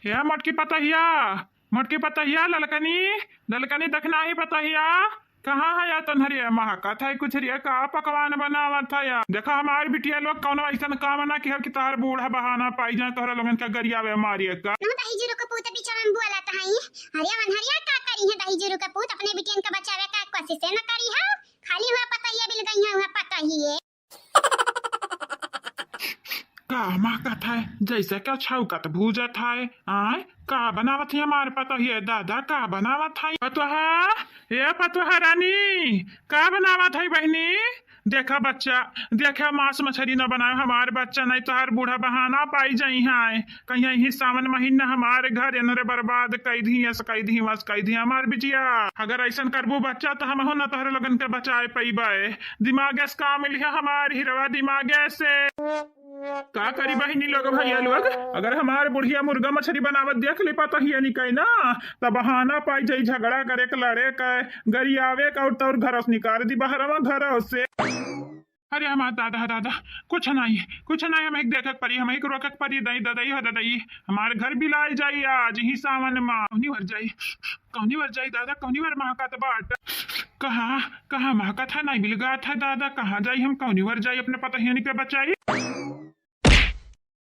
या मोटकी पतहिया ललकनी ललकनी दखना ही पतहिया कहाँ है या तनहरिया महका था कुछ रिया का पकवान बनावा था या देखा हमारी बिटिया लोग कौन ऐसा काम ना कि तार बूढ़ा बहाना पाई जाए तोहरा लोगन का गरियावे मारिए का दही जीरो का पूत बीच में बोला था हई हरिया मन हरिया का करी है दही जीरो का पूत अपने बिटियन का बचावे का कोशिश न करी है खाली हुआ पतहिया बिल गई है हुआ पतहिए का महका था जैसे क्या छौकत भूजा था आय का बनावत है हमारे पतहिया दादा का बनावत है पतोहा ये पतोहा रानी का बनावत है बहनी देखा बच्चा देखा मांस मछली न बनाए हमारे बच्चा नहीं तो हर बूढ़ा बहाना पाई जाई है कहीं ही सावन महीना हमारे घर एनरे बर्बाद कई दी हमार बिटिया अगर ऐसा करबू बच्चा तो हम हो न तोहरे लोगन के बचाए पैबे दिमाग से काम लिया हमारे हिरवा दिमाग से का करी बहनी लोग भैया लोग अगर हमारे बुढ़िया मुर्गा मछली बनावत देख ली पता ही नहीं कहीं ना तब बहाना पाई जाई झगड़ा करे के लड़े के गरियावे का और घर से निकाल दी बाहर घर से अरे हमारे दादा कुछ नहीं हम एक देखक परी हम एक रोकक परी दई हमारे घर भी लाई जाई आज ही सावन माँ कौनी वर जाई दादा कौनी वर महका तो बाट कहाँ महका था नहीं बिलगा था दादा कहाँ जाई हम कौनी वर जाई अपने पता ही नहीं के बचाई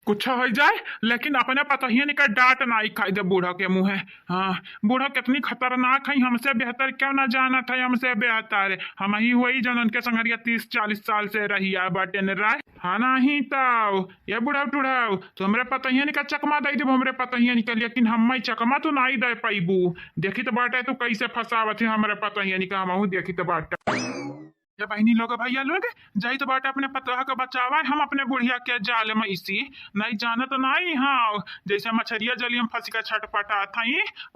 कुछ हो जाए लेकिन अपने पता ही नहीं कर डांट ना खाई दे बूढ़ा के मुँह है। हाँ बूढ़ा कितनी खतरनाक है हमसे बेहतर क्यों ना जाना था हमसे बेहतर हम ही हुई जन उनके संगरिया 30-40 साल से रही बाटे ने राय हाँ नहीं ताऊ ये बूढ़ा टूढ़ाऊ तो हमरे पता ही नहीं का चकमा दे दे हमरे पता ही नहीं कर लेकिन हम चकमा तो नहीं दे पैबू देखी तो बाटे तो कैसे फंसावत है हमरे पता ही नहीं का हम देखी तो बाटे बहनी लोग भैया लोग जाई तो बाटे अपने पतोहा का बचावा हम अपने बुढ़िया के जाल में इसी नहीं जाना तो नहीं हाँ जैसे मछरिया जली हम फंसी का छटपटा था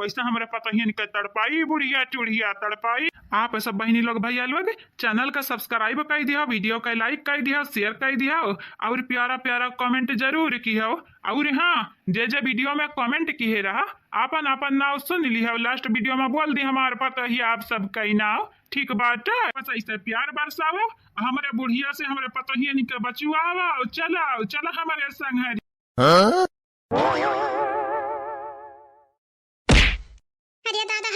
वैसे हमारे पता ही निकल तड़पाई बुढ़िया टूढ़िया तड़पाई आप सब बहनी लोग भैया लोग चैनल का सब्सक्राइब कर दिया वीडियो का लाइक कर दिया शेयर कर दिया और प्यारा प्यारा कमेंट जरूर किया और हाँ जे वीडियो में कमेंट किए रहा अपन नाव सुन लिया लास्ट वीडियो में बोल दी हमारे पता ही आप सब कई नाव ठीक बात है बस ऐसे प्यार बरसाओ हमारे बुढ़िया से हमारे पता ही नहीं बचुआ चलो हमारे संग अरे दादा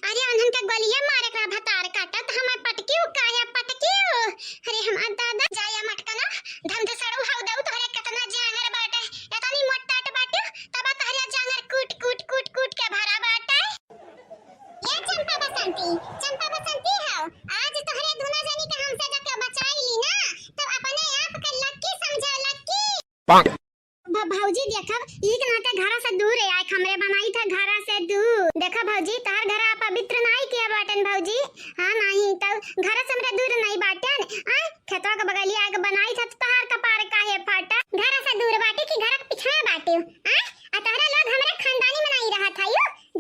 अरे उन्हन का गोलियां मारे का भतार काटा तो हमार पटकियो काया पटकियो अरे हमार दादा जाया मटकना धम से सड़ू हाउ दऊ तोरे कितना जांगर बाटे एतनी मोटाट बाटे तब तहरिया जांगर कूट के भरा बाटे ये चंपा बसंती है आज तोहरे दुना जनी के हमसे जके बचाई ली ना तो अपने आप के लक्की समझो लक्की भौजी देखा एक ना के घर से दूर है हमरे बनाई था घर से दूर देखा भौजी तार घर पवित्र नहीं किया बाटन भौजी हाँ नहीं तो घर से हमरे दूर नहीं बाटन खेतवा के बगलिया के बनाई था तार का पार काहे फाटा घर से दूर बाटे कि घर के पीछे बाटे तोहरा लोग हमरे खानदानी में नहीं रहा था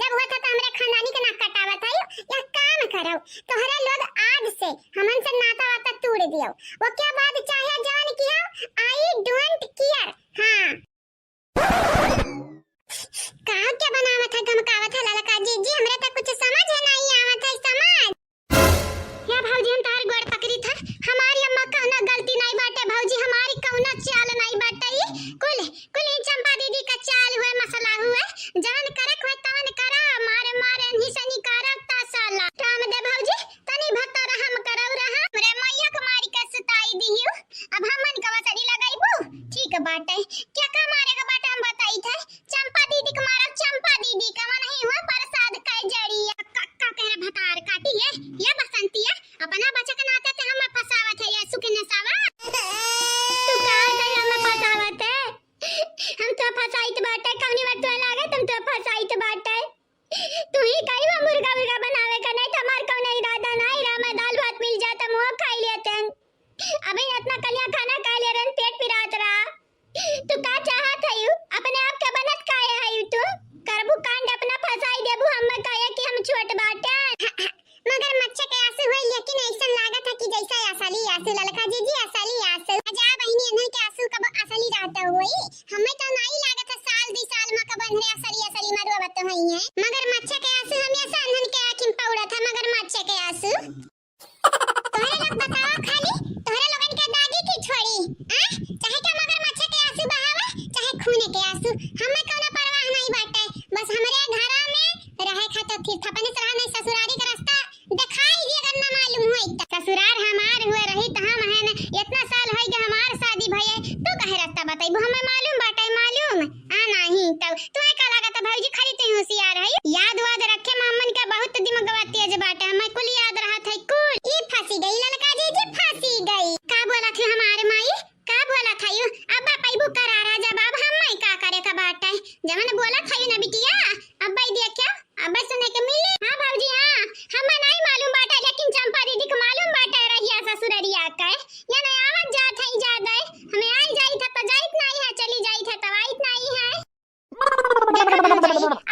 जब हुआ था तो हमरे खानदानी के ना कटावा था या काम करो तोहरा लोग आज से हमन से नाता वाता तोड़ दियो वो क्या बात चाहे जान किया आई डोंट केयर हाँ कहा क्या बनावा था गमकावा था ललका जी हमरे तक कुछ समझ है नहीं आवत है समझ या भौजी हम तार गोड़ पकड़ी था हमारी अम्मा कहना गलती नहीं बाटे भौजी हमारी कहना चाल नहीं बाटे कुल चंपा दीदी का चाल हुए मसला हुए जान करक हुए तान करा मारे निशनी करता साला राम दे भौजी तनी भत्ता रहम करौ रहा हमरे मैया के मारी के सुताई दियो अब हमन का वसड़ी लगाइबू ठीक बाटे क्या का मारे का बाटे हम बताई थे चंपा दीदी के मारा चंपा दीदी का नहीं हुआ प्रसाद का जड़ी का तेरा भतार काटी है ये बसंती है अपना बच्चा के नाते ते हम फसावत है ये सुखने सावा तू का दे हम फसावत है हम तो फसाइत बाटे कौनी बात तो लागे तुम तो फसाइत बाटे तू ही कई बार मुर्गा बनावे का नहीं हमार कौन इरादा नहीं रामा दाल भात मिल जाता मुंह खाई लेते अबे इतना कलिया खाना खा ले रन पेट पिरात रहा तू का चाहत है अपने आप के बना सासू हमें कोनो परवाह नहीं बाटे, बस हमरे घरा में रहे खातिर फिर थपने से नहीं ससुरारी का रास्ता दिखाई दी अगर ना मालूम होई त ससुरार हमार हुए रही त हम है न इतना साल होई के हमार शादी भई तू कहे रास्ता बताइबू हमें मालूम बाटे मालूम आ नहीं तब तुम्हें का लागत भौजी खरी ते होशियार है याद वाद रखे मामन का बहुत दिमागवा तेज बाटे हमें कुल याद रहत है कुल ई फंसी गई ललका जी फंसी गई का बोला थी हमारे माई का बोला था यू अब पाइबू करारा जवाब हम का करे का बाटे जमन बोला था ना बिटिया अब भाई दिया क्या अब सुने के मिले हां भौजी हां हमें नहीं मालूम बाटे लेकिन चंपा दीदी को मालूम बाटे रहिया ससुररिया का या नहीं आवत जात है ज्यादा हमें आई जाई था तो जाइत नहीं है चली जाई था तो आइत नहीं है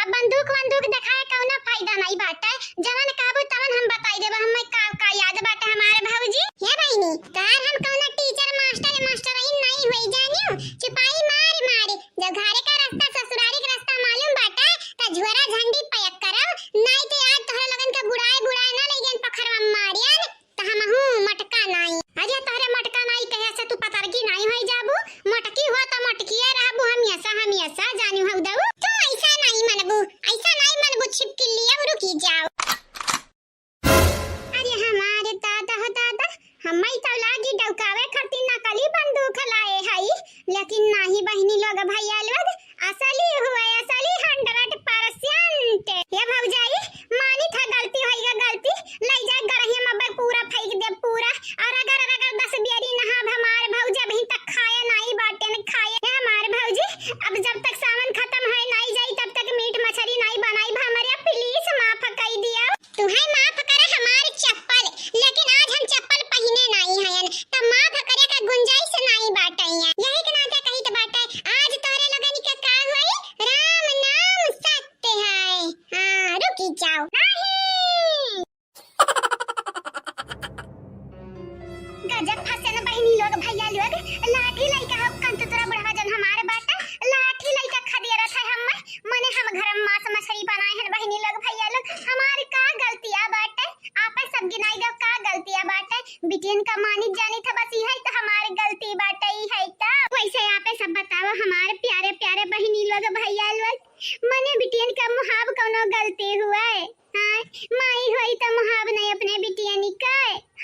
अब बंदूक दिखाए कौनो फायदा नहीं बाटे जवन काबू तवन हम बताई देब हमें का याद बाटे हमारे भौजी हे बहिनी कार हम कौनो टीचर मास्टर नहीं होई जानियो चिपाई मार जब घरे का रास्ता ससुरारी का रास्ता मालूम बाटे त झोरा झंडी पयक करब नहीं तो आज तोहरे लगन के बुढ़ाए ना ले गेन पखरवा मारियन त हमहू मटका नहीं अजे तोहरे मटका नहीं कहे से तू पतरगी नहीं होई जाबू मटकी हो त मटकिए रहबू हम ऐसा जानियो हउ दऊ तू ऐसा नहीं मनबू छिपकी लिया रुकी जाओ अरे हमारे दादा हम्मई तो लागी डौकावे खातिर नकली बंदूक लाए हई लेकिन नहीं बहिनी लोग भैया लोग असली हुआ असली 100% ये भौजाई मानी था गलती होई गलती ले जा गरही में पूरा फेंक दे पूरा और अगर 10 बियरी नहा हमारे भौजा अभी तक खाए नहीं बाटे न खाए हमारे भौजी अब जब तक सावन खत्म है नहीं जाई तब तक मीट मछली नहीं बनाई हमारे प्लीज माफ कर दिया तुम्हें माफ करे हमारे चप्पल लेकिन आज हम चप्पल पहने नहीं हयन त माफ करे का गुंजाइश नहीं बाटैया यही के नाते कही त बाटे आज तोरे लगन के का होई राम नाम सत्य है हां रुकी जाओ नहीं गजब फसे न बहनी लोग भैया लोग लाठी लइका हम कंत तोरा बुढ़वा जन हमारे बाटे लाठी लइका खदिया रथा हम मने हम घर में मांस मछली बनाए हैं बहनी लोग भैया लोग हमारी का गलतियां बाटे आपे सब गिनाई दो का गलतियां बाटे बिटियन का मानी जानी था बस यही तो हमारी गलती बाटे ही है त वैसे आपे सब बताओ हमारे प्यारे प्यारे बहनी लोग भैया लोग मने बिटियन का मुहाब कोनो गलती हुआ है हां माई होई त मुहाब नहीं अपने बिटियन का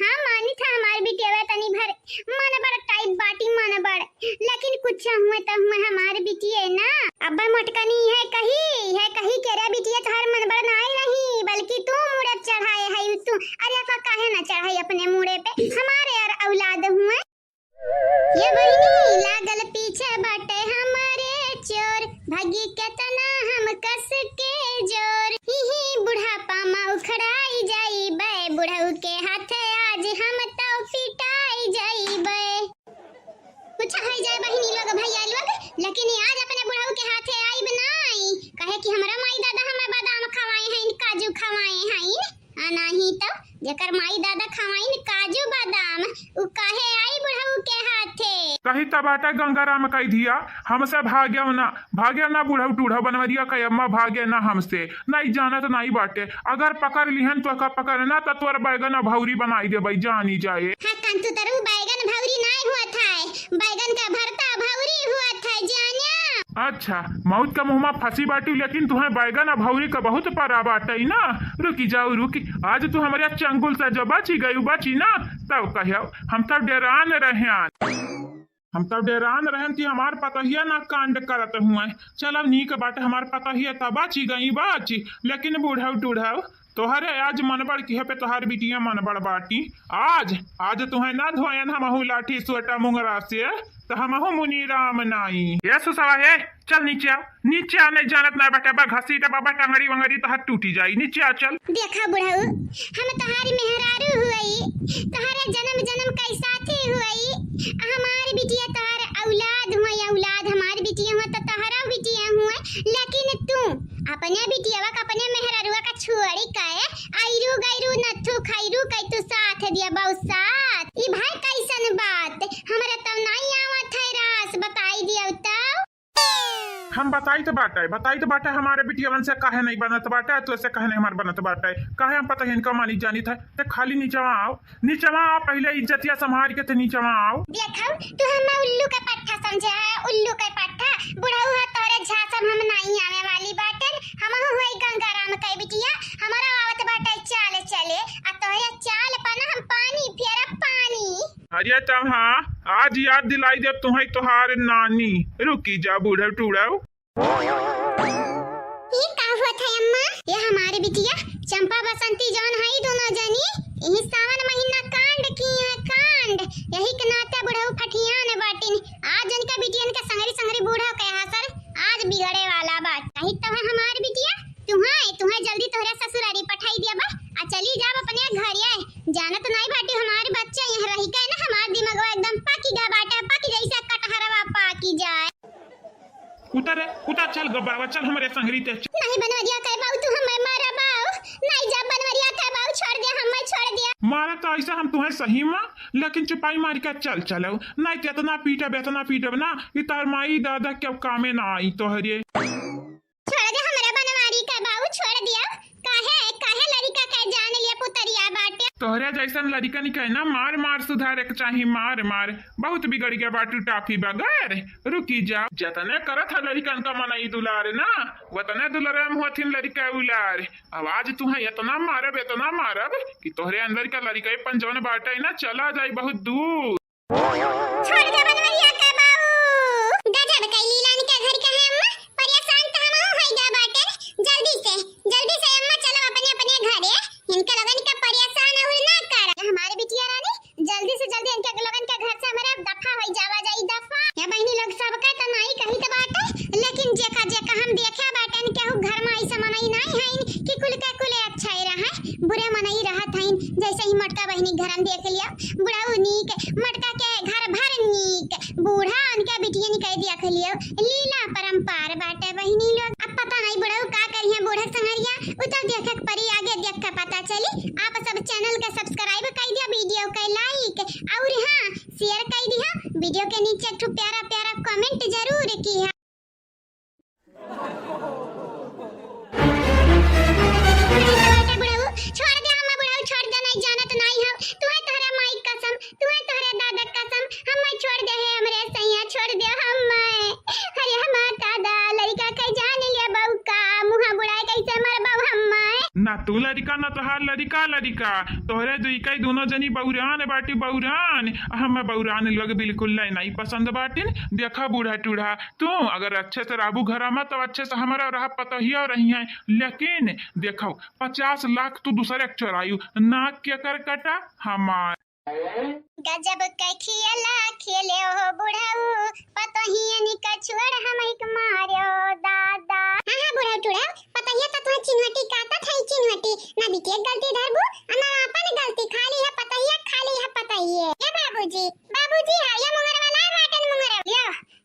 हां मानी था हमारी बिटिया तनी भर मन बड़ टाइप बाटी मन बड़ लेकिन कुछ हुए त हुए हमारे बिटिया ना अब्बा मटकनी है कही के रे बिटिया तोहर मन बड़ नहीं बल्कि तू मुड़े चढ़ाए है तू अरे का काहे ना चढ़ाई अपने मुड़े पे हमारे यार औलाद हुए ये बहिनी लागल पीछे बाटे हमारे चोर भागी केतना हम कस के जोर ही बुढ़ापा मा उखड़ाई जाई बे बुढ़ऊ के हाथे आज हम तो पिटाई जाई बे कुछ है जाए बहिनी लोग भैया लोग लेकिन आज अपने बुढ़ऊ के हाथे आई बनाई कहे कि हमरा माई दादा हमें बादाम खवाए हैं काजू खवाए हैं नहीं तो जेकर माई दादा खवाइन काजू बादाम उ काहे आई बुढ़ऊ के हाथे कही तबाटा गंगाराम कह दिया हमसे भाग्य ना बुढ़ऊ टूढ़ा बनवरिया कह अम्मा भाग्य ना हमसे नहीं जाना तो नहीं बाटे अगर पकड़ लिहन तो का पकड़ना तो तोर बैगन भौरी बनाई दे भाई जानी जाए हां कंतु तरु बैगन भौरी नहीं हुआ था बैगन का भरता भौरी हुआ था जानिया अच्छा मौत का मुंह में फंसी बाटी लेकिन तुम्हें बैगन भौरी का बहुत परा बाटे ना रुकी जाओ रुकी आज तू हमारे चंगुल से जो बची ना तब कहियो हम तब डेरान रहे कि हमार पतहिया ना कांड करत हुए चल नीक बाटे हमार पतहिया तब बाची लेकिन बुढ़ऊ टूढ़ऊ तोहरे आज मनबड़ की पे तोहार बिटिया मनबड़ बाटी आज तुम्हें ना धोयन हमहू लाठी सोटा मुंगरा से तो हमहू मुनि राम नाई ये सुसवा है चल नीचे आ नहीं जानत ना बेटा बा घसी बाबा टंगड़ी वंगड़ी तो हाथ टूटी जाई नीचे आ चल देखा बुढ़ऊ हम तोहारी मेहरारू हुई तोहरे जन्म कई साथी हुई हमारी बिटिया तोहरे औलाद हमारी बिटिया हुआ तो तोहरा बिटिया हुआ लेकिन तू अपने बिटियावा का अपने मेहरारुआ का छुअड़ी काए आइरू गइरू नथु खैरू कई तू साथ दिया बहुत साथ ई भाई कैसन बात हमरा तब नहीं आवत है रास बताई दिया तो हम बताई तो बाटा हमारे बिटियावन से काहे नहीं बनत बाटा, तो ऐसे कहे नहीं हमारे बनत बाटा काहे हम पता है इनका मानी जानी था। तो खाली नीचवा आओ पहले इज्जतिया संभाल के तो नीचवा आओ। देखो तू हम उल्लू का पट्टा समझा है, उल्लू का पट्टा बुढ़ऊ है तोरे झासम हम नहीं आवे वाली बाटन। हम होई गंगाराम के बिटिया हमारा आवत बाटा चाल चले आ तोरे चाल पाना हम पानी फेरा पानी। अरे तब हाँ आज याद दिलाई दे तुम्हें तुहार नानी। रुकी जा बूढ़ा टूड़ा। ये का हुआ था अम्मा? ये हमारे बिटिया चंपा बसंती जौन है दोनों जनी यही सावन महीना कांड की है कांड। यही के नाते बुढ़ऊ फटियान बाटिन। आज उनका बिटियन के संगरी संगरी बूढ़ा कहा सर आज बिगड़े वाला बात कही तो है हमारी बिटिया। तुम्हें जल्दी तोहरे ससुरारी पठाई दिया बा आ चली जाब अपने घर आए। जानत नहीं बाटी हमारे बच्चा यहाँ रही के ना हमार दिमागवा एकदम पाकी गा बाटा पाकी जैसे कटहरवा पाकी जाए। उतर चल गबावा चल हमारे संगरी ते। नहीं बनवरिया कह बाऊ तू हमें मारा बाऊ। नहीं जा बनवरिया कह बाऊ छोड़ दे हमें छोड़ दिया। मारा तो ऐसा हम तुम्हें सही मां लेकिन चुपाई मार के चलो नहीं तो इतना पीटब ना कि तार माई दादा के कामे ना आई तो हरिये। छोड़ दे हमारा बनवारी कह बाऊ छोड़ दिया। काहे लड़का कह जान लिया पुतरिया बाटे। तोहरे जैसन लड़का नहीं कहे ना मार सुधारे के चाहिए मार बहुत बिगड़ गया बाटू टाफी बगैर। रुकी जा जतने करत है लड़कन का मनाई दुलार ना वतने दुलारे में होथिन लड़का उलार। आवाज तुम्हें इतना मारब कि तोहरे अंदर का लड़का पंजवन बाटे ना चला जाए बहुत दूर। छोड़ दे बनवरिया कह बाऊ। गजब कई लीला के घर का है अम्मा परेशान तो हम होई जा बाटे। जल्दी से अम्मा चलो अपने घर है। इनका लगन का परेशान और ना कर हमारे बिटिया रानी जल्दी से जल्दी इनके लगन के घर से हमारा दफा होई जावा जाई दफा। या बहनी लोग सब का त नहीं कही त बाटे लेकिन जेका हम देखा बाटन केहू घर में ऐसा मनई नहीं है कि कुल अच्छा ही रहा बुरे मनई रहत है। जैसे ही मटका बहनी घर में देख लिया बुढ़ाऊ नीक मटका के घर भर नीक बूढ़ा उनके बिटिया निकल दिया खलियो लीला परंपार बाटे बहनी लोग। अब पता नहीं बुढ़ाऊ का करिए बूढ़ा संगरिया उतर देखे परी आगे देख के पता चली। आप सब चैनल के सब्सक्राइब कर दिया वीडियो के लाइक और हां शेयर कर दिया वीडियो के नीचे एक प्यारा कमेंट जरूर किया। छोड़ दे हम बुढ़ाऊ छोड़ दे नहीं जानत नहीं हो तुम्हें तोहरा माई कसम तुम्हें तोहरा दादा कसम हम छोड़ दे है हमरे सैया छोड़ दे हम। अरे हम दादा लड़का के जान लिया बहू का मुंह बुढ़ाई कैसे मर बहू हम ना तू लड़का ना तोहार लड़का तोहरे दुई कई दोनों जनी बौरान बाटी बौरान हम बौरान लोग बिल्कुल नहीं पसंद बाटिन। देखा बूढ़ा टूढ़ा तू अगर अच्छे से राबू घर में तो अच्छे से हमारा रहा पता ही रही है लेकिन देखो 50 लाख तू दूसरे चोरायु नाक के कर कटा हमार। गजब के खेले हो बुढ़ाऊ पता ही नहीं कछुआर हम एक मारो दादा। हां बुढ़ाऊ टूड़ा पता ही तो तू चिन्हटी काता था चिन्हटी ना बिटिया गलती धरबू ना अपन गलती खाली है पता ही है ये बाबूजी है ये मुंगर वाला बाटन मुंगर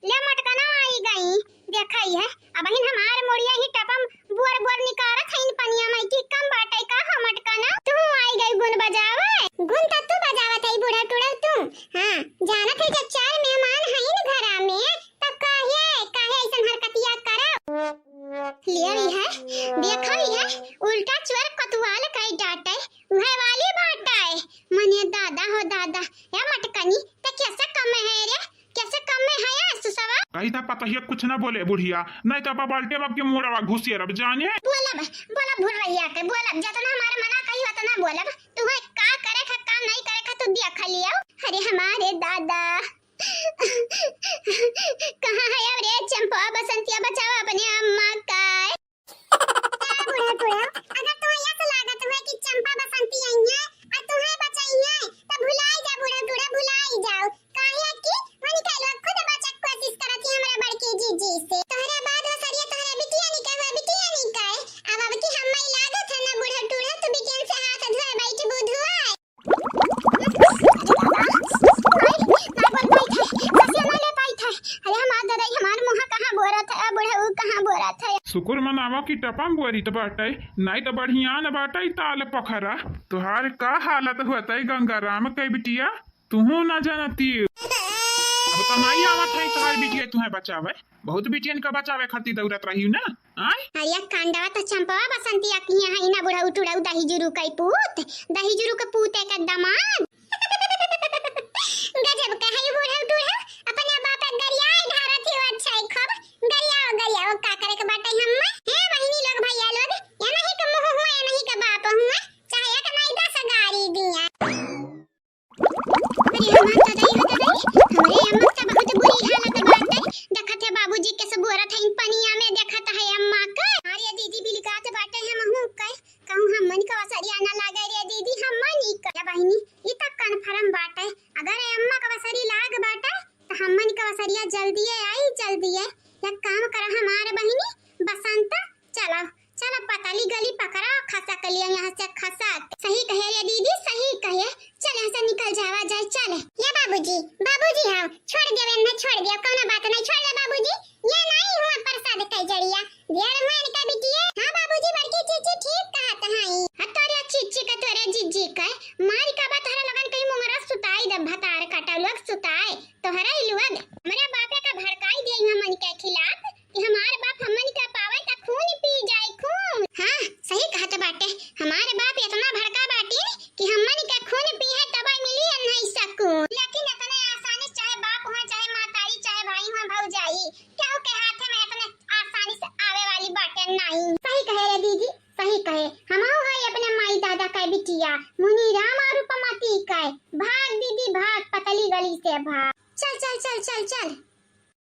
ले मटका ना आई गई देखई है अब इन हमार मोड़िया ही टपम बोर निकारत है इन पनिया में की कम बाटे का हम मटका ना तू आई गई गुन बजावे गुन त तू बजावत है बुढ़ा टुड़ा तू। हां जानत है जब 4 मेहमान है इन घरा में तब काहे ऐसन हरकतिया करो लिया है देखई है उल्टा चोर कतवाल कई डाटे वह वाली बात है मने दादा हो दादा या मटकनी त कैसे कम है रे कैसे कम है सुसवा कहीं था पता ही कुछ ना बोले बुढ़िया नहीं तो बाल्टे बाप के मोड़वा घुसिए रब जानिए बोला भुरैया के बोला जतना हमारे मना कही उतना बोला तुम्हें का करे का काम नहीं करे का तू देख लियो। अरे हमारे दादा कहां है अब रे चंपा बसंतिया बचाओ अपने अम्मा का। बुढ़ा अगर तो ऐसा लागत है कि चंपा बसंती आई है और तुम्हें बचाई है तो भुलाई जा बुढ़ा भुलाई जाओ काहे कि मनी के लोग खुद बचक कोशिश करती है हमारे बड़के जीजी से तोहरा बाद वो सरिया तोहरा बिटिया नहीं कहे अब की हम नहीं लागत है ना बुढ़ा टूड़ा तो बिटिया से हाथ धोए बैठ बुधुआ शुक्र मनावा की टपम बोरी तो बाटे नहीं तो बढ़िया न बाटे ताल पखरा तुहार का हालत होता है गंगाराम के बिटिया तू ना जानती अब तो नहीं आवत है तोहार बिटिया तुम्हें बचावे, बहुत बिटियन का बचावे खातिर दौड़त रही ना। आय अरे कांडवा तो चंपवा बसंती अखियां है ना बुढ़ा उठुड़ा दही जुरू कई पूत, दही जुरू के पूत एक दामाद। गजब का है बुढ़ा उठुड़ा, अपने बाप गरिया ढारा थी अच्छा है खब गरिया का करे के बाटे हम्मा हे बहिनी लोग भैया लोग या नहीं के मुंह हुआ या नहीं के बाप हुआ चाहे का नहीं 10 गाड़ी दिया। अरे हमार तो दही हमरे अम्मा का बहुत बुरी हालत बाटे, देखत है बाबूजी के सब औरत है पनिया में, देखत है अम्मा का। अरे दीदी बिलकात बाटे हम हूं कहूं हमन का वसरिया ना लागे रे दीदी हमन ई का बहिनी ई तक कन्फर्म बाटे, अगर अम्मा का वसरी लाग बाटे तो हमन का वसरिया जल्दी है एक काम कर हमारे बहिनी बसंत चलो चलो पतली गली पकड़ा खसा कर लिया यहाँ से खसा। सही कहे रे दीदी सही कहे, चल यहाँ से निकल जावा जाए चले। ये बाबूजी हाँ छोड़ दिया मैं छोड़ दिया कौन बात नहीं छोड़ ले बाबूजी, ये नहीं हुआ प्रसाद कई जड़िया देर में का बिटिया। हाँ बाबूजी बड़की चीची ठीक कहत हई हतोरे चीची का तोरे जिज्जी का मार का बात हरा लगन कहीं मुंगरा सुताई दब भतार काटा लोग सुताए तोहरा इलुआ हमरे बापे का भड़काई दे हमन के खिलाफ कि हमारे बाप हमन का पावे त खून पी जाए खून। हाँ सही कहत बाटे हमारे बाप इतना भड़का बाटी कि हमन के खून पी है तब मिली नहीं सकूं, लेकिन इतने आसानी चाहे बाप हो चाहे माताई चाहे भाई हो भौजाई केहू के हाथ में इतने आसानी से आवे वाली बाटे नहीं। सही कहे रे दीदी सही कहे हमहु है अपने माई दादा का बिटिया मुनि राम और रूपमती का भाग दीदी भाग पतली गली से भाग चल चल चल चल चल।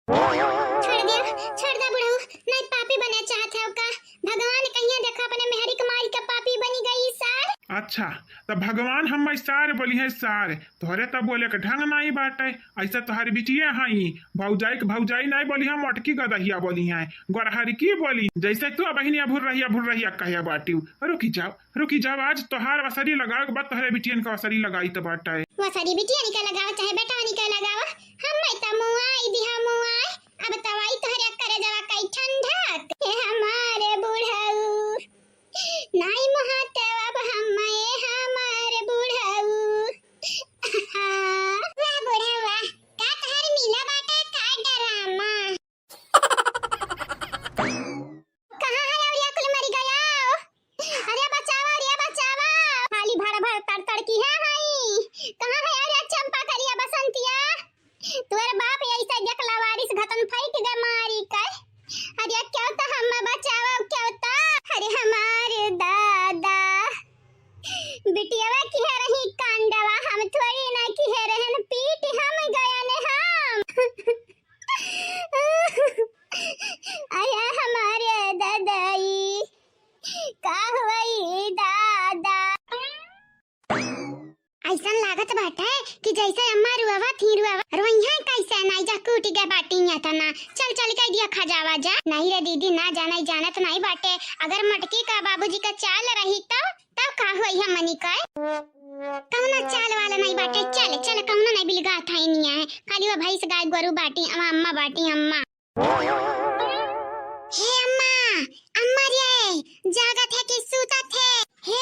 छोड़ दे बुढ़ऊ नहीं पापी बने चाहत है का भगवान कहिया देखा अपने मेहरी कमाई का पापी बनी गई सार। अच्छा तो भगवान हम सार बोली है सार तोहरे तब बोले के ढंग नहीं बाटे, ऐसा तोहरी बिटिया हई भौजाई नहीं बोली हम अटकी गदहिया बोली है गोरहरी की बोली जैसे तू बहनिया भूर रहिया कहिया बाटी। रुकी जाओ आज तोहार वसरी लगाओ के बाद तोहरे बिटियन का वसरी लगाई तो बाटे वसरी बिटिया निकल लगाओ चाहे बेटा निकल लगाओ हम त मुआई दिहा मुआई अब तवाई तोहरे करे जावा कई ठंडक हे हमारे बुढ़ऊ नहीं महते अब हमारे बुढ़ऊ वाह बुढ़वा का तहर मिला बाटे का डरामा कहां है औरिया कुल मरी गया अरे बचावा खाली भड़ तड़ की है हाई कहां है औरिया चंपा करिया बसंतिया तोर बाप ऐसा देखला वारिस घतन फाइट ग मारी का। अरे क्या तो हम बचावा क्या तो अरे हमारे दादा बिटियावा की है रही कांडवा हम थोड़ी ना की है रहन पीट हम गया ने हम अरे हमारे दादाई का हुई दादा ऐसा लागत बाटे कि जैसे अम्मा रुआवा रोइया कैसे नहीं जा कूट के बाटिया तना चल के दिया खा जावा जा नहीं रे दीदी ना जाना ही जानत नहीं बाटे, अगर मटकी का बाबूजी का चाल रही तो तब का होई हम मनी का कौना चाल वाला नहीं बाटे चल कौना नहीं बिलगा था नहीं है खाली वो भैंस गाय गोरू बाटी अम्मा बाटी अम्मा हे अम्मा रे जागत है कि सूतत है हे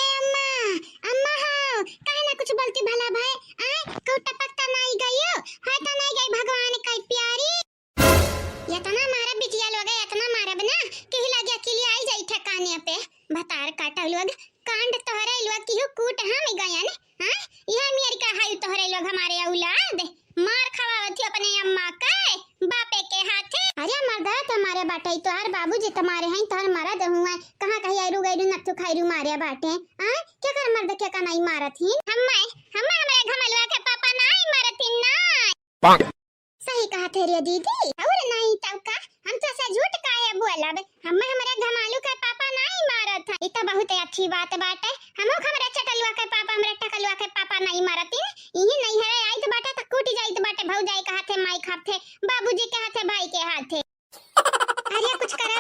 अम्मा हो काहे ना कुछ बोलती भला भाई आ को टपकता नहीं गयो है तो नहीं गई भगवान का प्यारी इतना मारा बिटिया लोग इतना मारा बना कि लगे अकेले आई जाई ठिकाने पे भतार काटा लोग कांड तोहरे लोग की कूट हम गया ने हां यह मेरी का हाय तोहरे लोग हमारे औलाद मार खवावत अपने अम्मा का बापे के हाथे। अरे मर्दा तुम्हारे बाटे तो यार बाबूजी तुम्हारे हैं तोहर मारा दहुआ कहां कहीं आइरू गइरू नत्थु खाइरू मारे बाटे हां क्या कर मर्दा क्या का नहीं मारथीन हमारे घमलवा के पापा नहीं मारथीन ना सही कहा थे रे दीदी और नहीं तब का हम तो से झूठ काहे बोलब हमारे घमालू के पापा नहीं मारत है तो बहुत अच्छी बात बाटे हमो हमरे चटलवा के पापा हमरे टकलवा के पापा नहीं मारतीन यही नहीं है आई तो बाटे तो कूटी जाई तो बाटे भौजाई के हाथे माई खाथे बाबूजी के हाथे भाई के हाथे। अरे कुछ करो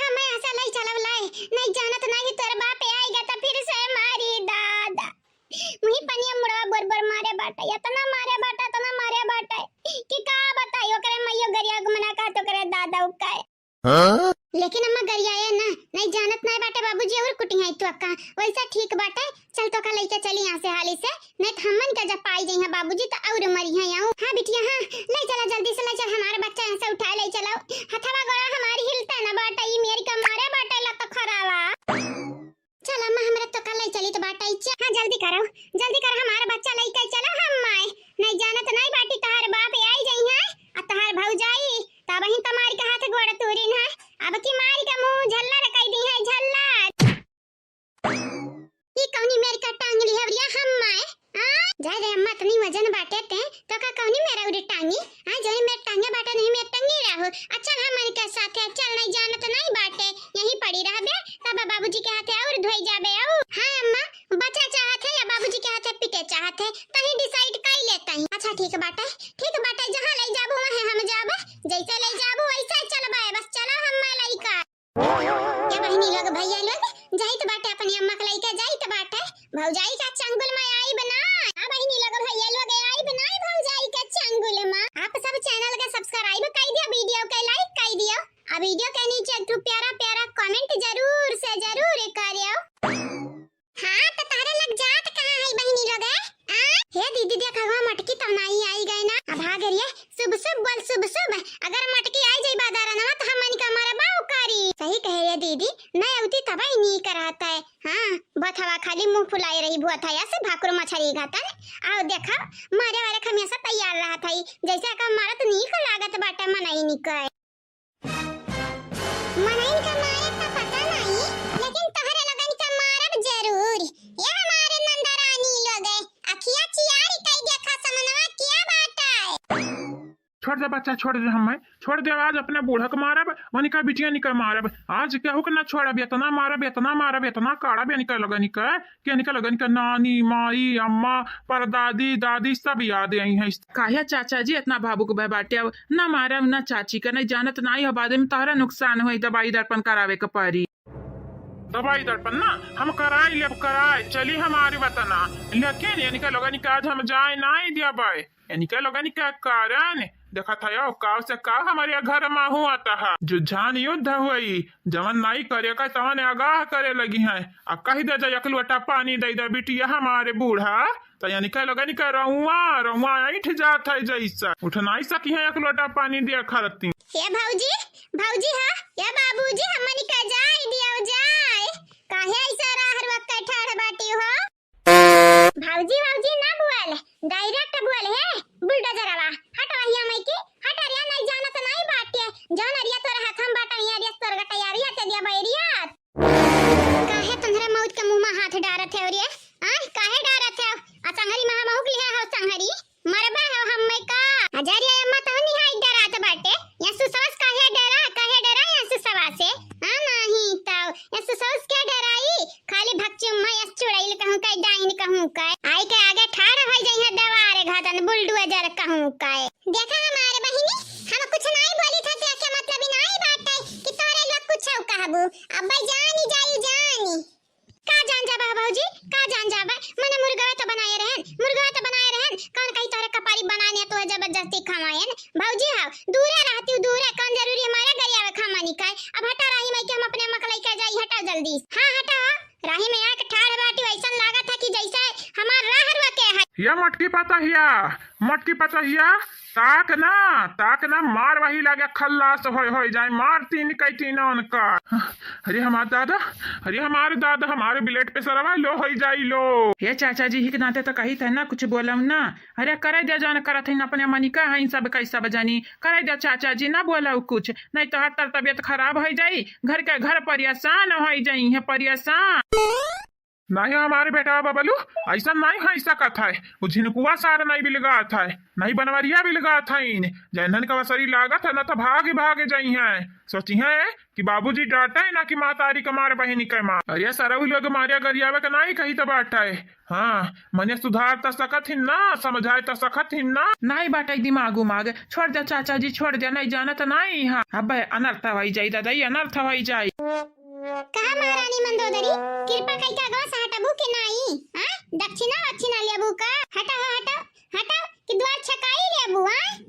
हमें ऐसा नहीं चलव लाए नहीं जानत नहीं तेरे बाप आएगा तो फिर से मारी दादा मुही पनिया मुड़वा बोर मारे बाटा इतना मारे बाटा कि का बताइयो करे मैयो गरिया गुमना का तो करे दादा उकाए लेकिन अम्मा गरियाए ना, नहीं जानत नहीं बाटे बाबूजी और कुटी है तो अक्का वैसा ठीक बाटे। चल तो का लेके चली यहाँ से हाली से, नहीं तो हमन का जब पाई जाई है बाबूजी तो और मरी है यहाँ। हां बिटिया हां, ले चला जल्दी से, ले चल हमारा बच्चा यहाँ से उठा ले चलो। हथवा गोड़ा हमारी हिलता ना बाटा, ये मेरी का मारे बाटा ला तो खरावा। चल अम्मा हमरा तो का ले चली तो बाटा इच्छा। हां जल्दी करो हमारा बच्चा लेके चलो हम माए। नहीं जानत नहीं बाटी तहार बाप आई जाई है आ तहार भौजाई तब ही तुम्हारी के हाथ गोड़ तोरी है। अब की मारी का मुंह झल्ला रखाई दी है झल्ला। ये कौनी मेरी का टांगली है रिया हम माए। जा रे अम्मा इतनी वजन बाटे ते तो का कौनी मेरा उड़ी टांगी। हां जो मेरे टांगे बाटे नहीं मैं टंगी रहो। अच्छा हम मन के साथ है चल, नहीं जानत नहीं बाटे यहीं पड़ी रहबे तब बाबूजी के हाथे और धोई जाबे। औ हां अम्मा बच्चा चाहत है या बाबूजी के हाथे पिटे चाहत है तही डिसाइड कर लेता है। अच्छा ठीक बाटे जहां ले जाबो वहां हम जाबे, जैसे ले जाबो वैसे चलबे, बस चलो हम लइका ये बहनी लोग भैया लोग जाइत बाटे अपनी अम्मा के लइका जाइत बाटे। भौजाई का चंगुल में आई बना। हां बहनी लोग भैया लोग आई बनाई भौजाई के चंगुल में। आप सब चैनल के सब्सक्राइब कर दियो, वीडियो के लाइक कर दियो, आ वीडियो के नीचे एक प्यारा प्यारा कमेंट जरूर से जरूर करियो। हां तो तारे लग जात कहां है बहनी लोग है? हे दीदी देखा मटकी तो नहीं आई गए ना। अब भाग रही शुभ शुभ बोल शुभ शुभ। अगर मटकी आई जाई बादारा ना तो हमन का मारा बाऊ करी। सही कहे ये दीदी, नहीं उती तब ही नहीं कराता है। हां बथवा खाली मुंह फुलाए रही बुआ था ऐसे भाकुर मछली घाता ने। आओ देखा मारे वाले हमेशा तैयार रहा था जैसे का मारा तो नहीं को लागत बाटा मनाई नहीं कहे। मनाई का मारे का पता नहीं, लेकिन तहरे लगन का मारब जरूर। ये हमारे नंदा रानी लोग है अखिया चियारी कई देखा समनवा क्या बात है। छोड़ दे बच्चा, छोड़ दे हमें, छोड़ दे। आज अपने बूढ़ा के मारब वनिका बिटिया निकल मारब। आज केहू के ना छोड़ब, इतना मारब इतना काढ़ब निकल लगन के निकल लगन के नानी माई अम्मा परदादी दादी सब याद आई हैं। काहे चाचा जी इतना भावुक भय बाटे? अब ना मारब ना चाची का, नहीं जानत नहीं हो बाद में तहरा नुकसान हुई, दवाई दर्पण करावे के पड़ी। दवाई दर्पण ना हम कराई ले कराई चली हमारी वतना, लेकिन यानी लोगन के आज हम जाए नहीं दिया बाय यानी लोगन के कारण देखा था यो काव से काव हमारे घर में हुआ था जुझान युद्ध हुई जवन नहीं करे का तवन आगाह करे लगी है। अब कही दे एक लोटा पानी दे दे बिटिया हमारे बूढ़ा तो यानी लोगन के रहुआ ऐठ जात है जैसा उठ नहीं सकी है एक लोटा पानी दिया खरती। ये भौजी हां ये बाबूजी हमन का जाए दिया जाए काहे ऐसा राहर वक्त ठाड़ बाटी हो। भौजी ना बोल डायरेक्ट बोल है बुलडोजरवा हटवा हिया मई की हट रिया नहीं जानत नहीं बाटे जान रिया तोर हाथ हम बाटा हिया रिया तोर गटा यारिया ते दिया बैरिया काहे तंहरा मौत के मुंह में हाथ डारत है रे। काहे डारत है? आ संहरी महा महू के हो संहरी मरबा है हम मई का हजारिया अम्मा तो नहीं हाई डरात बाटे। या सुसवास काहे डरा या सुसवा से नहीं तो या सुसवास के डराई खाली भक्चुम मैं यस चुड़ैल कहूं काय डाइन कहूं काय आई के आगे ठाड़ हो जाई है दवारे घातन बुलडोजर कहूं काय। देखा हमारे बहिनी हम कुछ नहीं बोली था क्या मतलब नहीं बाटे कि तोरे लोग कुछ कहबू अब जानी जानी का जान जाबा भौजी का जान जाबा मने मुर्गा तो बनाए रहन कौन कहीं तोरे कपारी बनाने तो जबरदस्ती खवाएन भौजी हां दूरे रहती दूरे कौन जरूरी हमारे गरिया में खामानी काय। अब हटा राही में कि हम अपने मकलई का जाई हटा जल्दी। हां हटा राही में आके ठाड़ बाटी वैसन लागत है कि जैसे हमार राहरवा के है। ये मटकी पता हिया ताक ना मार वही लगे खल्लास हो जाए मार तीन कई तीनों का। अरे हमारे दादा हमारे बिलेट पे सरवा लो हो जाई लो। हे चाचा जी हिक नाते तो कही थे ना कुछ बोलम ना। अरे करे दे जान करत है अपने मनी का है सब कैसा बजानी करे दे चाचा जी ना बोला कुछ नहीं तो हर तबियत खराब हो जाई घर परेशान हो जाई है परेशान। नहीं हमारे बेटा बबलू ऐसा नहीं है ऐसा कथा है वो झिनकुआ सारा नहीं बिलगा था नहीं बनवरिया बिलगा था इन जैनन का वसरी लागत है ना तो भागे जाई है सोची है कि बाबूजी डांटा है ना कि मातारी कमार बहनी के मार अरे सारा लोग मारिया गरियावे का नहीं कही तो बाटा है। हाँ मने सुधार तो सकत ही ना समझाए तो सकत ही ना नहीं बाटा दिमाग उमाग छोड़ दे चाचा जी छोड़ दे नहीं जाना तो नहीं। हाँ अब अनर्थ हो जाई दादा अनर्थ हो जाई कहा महारानी मंदोदरी कृपा कई का गवा हटाबू के नहीं दक्षिणा लेबू का हटा कि द्वार छकाई लेबू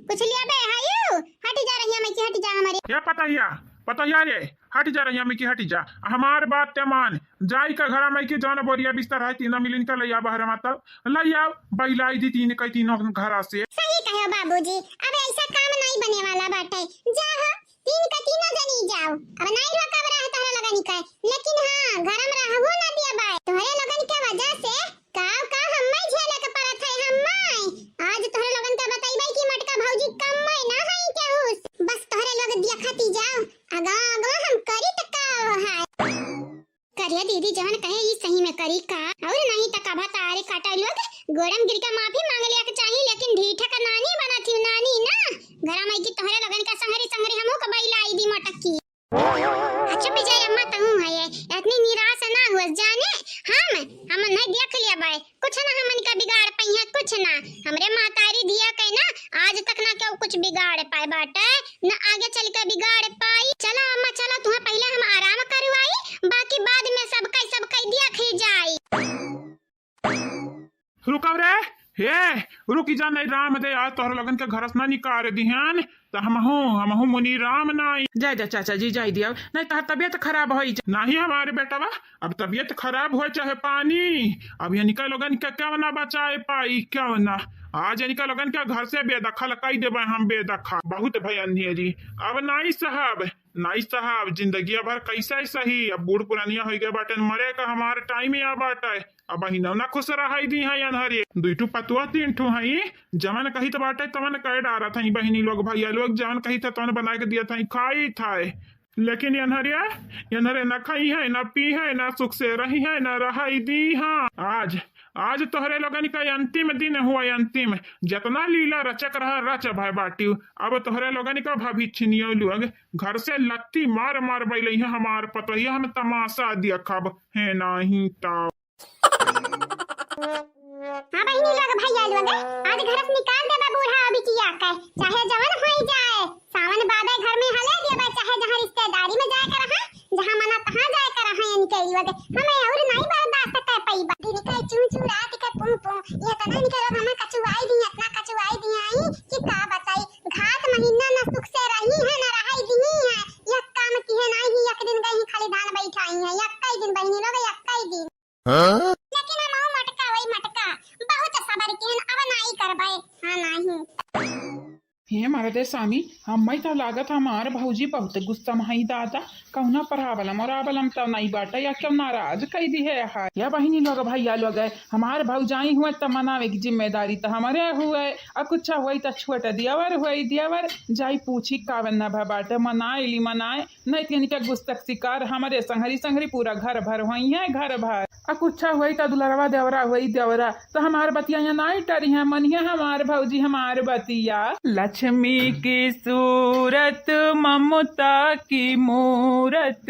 कुछ लिया बे हायो हट जा रही है मैं कि हट जा हमारे क्या पता हिया पता यार ये हट जा रही हमें की हट जा हमार बात ते मान जाई का घर में की जौन बोरिया बिस्तर है तीनों मिलिन का लैया बाहर माता लैया बैलाई दी तीन कई तीनों घर से सही कहो बाबूजी, अब ऐसा काम नहीं बने वाला बाटे। जाओ तीन का तीनों जनी जाओ, अब नहीं रखब रहा तोहरे लगन के, लेकिन हां घर में रहबो ना दिया बाय तोहरे लगन के वजह से का हम्मे झेले के पड़त है। हम्मे आज तोहरे लगन के बताइबे कि मटका भौजी कम में ना है केहू, बस तोहरे लोग देखती जाओ अगा अगा हम करी त का है करिया दीदी जहन कहे ई सही में करी का और नहीं त का तारे काटा लोग गोरम गिर के माफी मांग लिया के चाहिए, लेकिन ढीठा का नानी बना थी नानी ना घर में की तोहरे लगन का संहरी संहरी हमो का बैला आई दी मटकी। अच्छा विजय अम्मा तहू है ये इतनी निराश ना हुआ जाने हम नहीं देख लिया बाय कुछ ना हमन का बिगाड़ पई है कुछ ना हमरे मातारी दिया के ना आज तक ना क्यों कुछ बिगाड़ पाए बाटे ना आगे चल के बिगाड़ पाई। चलो अम्मा चलो तुम्हें पहले हम आराम करवाई बाकी बाद में सब कई दिया खी जाई। रुकव रे हे रुकी जा नहीं राम दे आज तोहर लगन के घर से ना निकाल दिहन त हमहू मुनि राम नाई जाय जा चाचा जी जाय दिया नहीं तो तबियत खराब हो नहीं हमारे बेटवा अब तबीयत खराब हो चाहे पानी अब ये निकल लगन के क्या ना बचाए पाई क्या ना आज इनका लगन के घर से बेदखल कई देबे हम बेदखल बहुत भय अंधेरी अब नाई साहब जिंदगी भर कैसे सही अब बूढ़ पुरानिया हो गए बाटे मरे का हमारे टाइम ही आ बाटे अब ही ना खुश रहा दी है अनहरी दुईटू पतुआ तीन ठू है जमन कही तो बाटे तमन कह डारा था बहनी लोग भैया लोग जमन कही था तमन बना के दिया था खाई था लेकिन यनहरे न खाई है न पी है न सुख से रही है न रहाई दी हाँ आज तोहरे लोगन का अंतिम दिन हुआ अंतिम जितना लीला रचक रहा रच भाई बाटी अब तोहरे लोगन का भविष्य लोग घर से लत्ती मार बैल है हमार पतोहिया हम तमाशा दिया खब है नहीं ता हां बहिनी लोग भैया लोग आज घर से निकाल देबा बूढ़ा अभी किया कर चाहे जवान होई जाए सावन बाबा घर में हले देबा चाहे जहां रिश्तेदारी में जाए कर जहां मना तहां जाए कर यानी कई वगे हमें और नहीं बर्दाश्त कर पाई दिन के चू रात के पू ये तना निकल हम कचुआई दी इतना कचुआई दी आई कि का बताई घात महीना न सुख से रही है न रहाई दी है एक काम की है नहीं एक दिन गई खाली धान बैठाई है एक कई दिन बहिनी लोग एक कई दिन लेकिन हम मटका वही मटका बहुत सबर के अब नहीं करबे हां नहीं हे मारदे स्वामी हम तो लागत हमार भौजी बहुत गुस्सा में दादा कौना पर आवलम तो नहीं बाटा या क्यों नाराज कई दी है या बहिनी लोग भैया लोग हमार भौजाई हुए तो मनावे की जिम्मेदारी तो हमारे हुए और कुछ हुई तो छोट दियावर जाई पूछी कावन न बाटे मनाए नहीं तीन के गुस्तक शिकार हमारे संहरी पूरा घर भर हुई है घर भर और कुछ हुई तो दुलरवा देवरा तो हमार बतिया नहीं टरी है मनिया हमार भौजी हमार बतिया लक्ष्मी की सूरत ममता की मूरत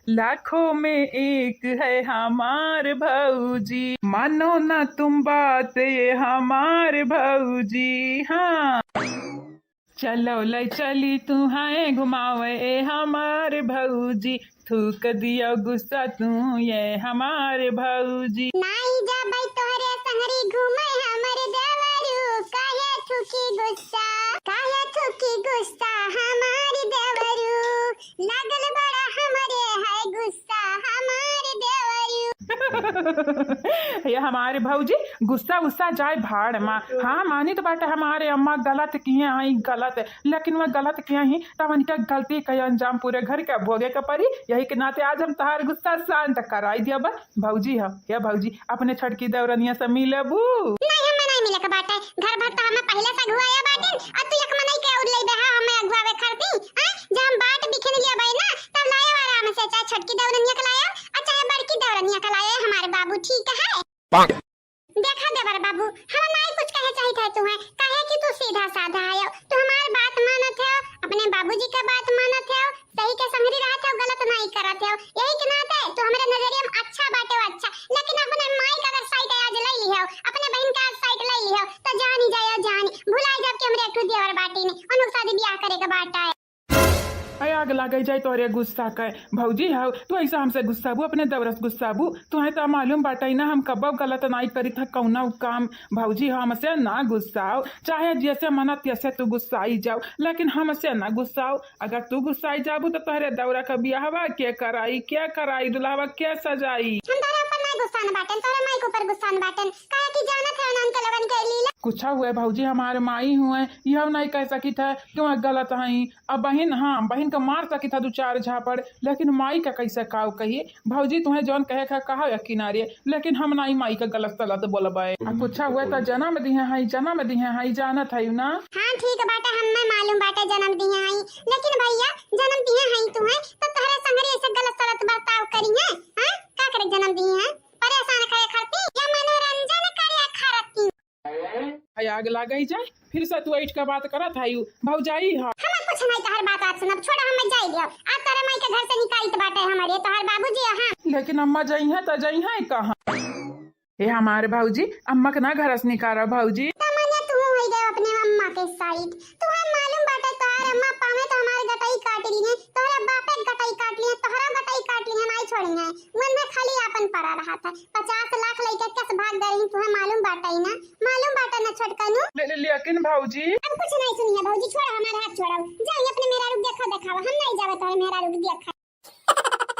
लाखों में एक है हमार भौजी मानो ना तुम बात ये हमार भौजी हाँ चलो ले चली तुम्हें घुमावे हमार भौजी थूक दिया गुस्सा तू ये हमार भौजी नहीं जा भाई तोहरे संगरी घूमे हमरे देवरू काहे थूकी गुस्सा हमारे देवरू लागल बड़ा हमरे है गुस्सा हमारे देवरू ये हमारे भौजी गुस्सा जाए भाड़ माँ हाँ मानी तो बाटे हमारे अम्मा गलत किए आई गलत लेकिन वह गलत किए ही तब उनका गलती का अंजाम पूरे घर का भोगे का परी यही के नाते आज हम तहार गुस्सा शांत कराई दिया बा भौजी या भौजी अपने छटकी दौरनिया से मिलबू नहीं मिले का बाटे घर भर तो हमें पहले से घुआया बाटे और तू एक मनई के उड़ लई बहा हमें अगवावे करती जब हम बाट बिखन लिया भाई ना तब लाया आराम से चाहे छटकी दौरनिया का लाया और चाहे बड़की दौरनिया का लाया हमारे बाबू ठीक है देखा देवर बाबू हम नहीं कुछ कहे चाहिए तुम्हें कहे कि तू सीधा साधा आयो तू हमारी बात मानत है अपने बाबूजी का बात मानत है सही के संगरी रहत है गलत नहीं करत है यही के नाते तू हमारे नजरिए में अच्छा बाटे अच्छा लेकिन अपने माई का अगर साइड आज ले ली है अपने बहन का साइड ले ली है तो जानी भुलाई जब कि हमरे एक देवर बाटी ने अनुसादी ब्याह करे का बाटा है आग लगे लग जाए तोहरे गुस्सा के भौजी हाउ तू ऐसा हमसे गुस्साबू अपने दवरस गुस्साबू तुम्हें तो मालूम बाटे ना हम कब गलत नहीं करी था कौना काम भौजी हमसे ना गुस्साओ चाहे जैसे मना तैसे तू गुस्साई जाओ लेकिन हमसे ना गुस्साओ अगर तू गुस्साई जाबू तो तोहरे दौरा का बियाहवा के कराई दुल्हावा के सजाई हम तारा ऊपर नहीं गुस्सा न बाटन तारा माई के ऊपर गुस्सा न बाटन काहे कि जानत है उनके लगन के लीला कुछ हुए भौजी हमारे माई हुए यह नहीं कह सकी था कि वह गलत हई अब बहन हाँ बहन का मार सकी था 2-4 झापड़ लेकिन माई का कैसे काव कहिए भौजी तुम्हें जौन कहे का कहा किनारे लेकिन हम नहीं माई का गलत तलत बोलबे कुछ हुए तो जन्म दिए हई जानत है ना। हां ठीक बाटे हमें मालूम बाटे जन्म दिए हई लेकिन भैया जन्म दिए हई तुम्हें तो तोहरे संगरी ऐसे गलत सलत बर्ताव करी है हां का करे जन्म दिए हैं परेशान करे खरती या मनोरंजन करे खरती आग लग जाए फिर से तू ऐठ का बात करत है भौजाई हा हम कुछ नहीं तोहर बात सुनब छोड़ा हम जाई दियो आ तोरे माई के घर से निकालित बाटे हमारे तोहर बाबूजी हां लेकिन अम्मा जाई है तो जाई है कहाँ ये हमारे भौजी अम्मा के ना घर से निकाला भौजी तमन्ना तू हो गए अपने अम्मा के साइड तुम्हें मालूम बाटे तोहर अम्मा पावे तो हमारे गटाई काट ली है तोहरे बापे गटाई काट ली है तोहरा गटाई काट ली है नहीं छोड़ेंगे मन में खाली अपन पड़ा रहा था 50 लाख लेके कैसे भाग गई तुम्हें मालूम बाटे ना छोटकानू लेकिन भौजी अब कुछ नहीं सुनिए भौजी छोड़ हमारा हाथ छोड़ो जाइए अपने मेरा रुक दिखावा हम नहीं जावे तोहरे मेरा रुक देखा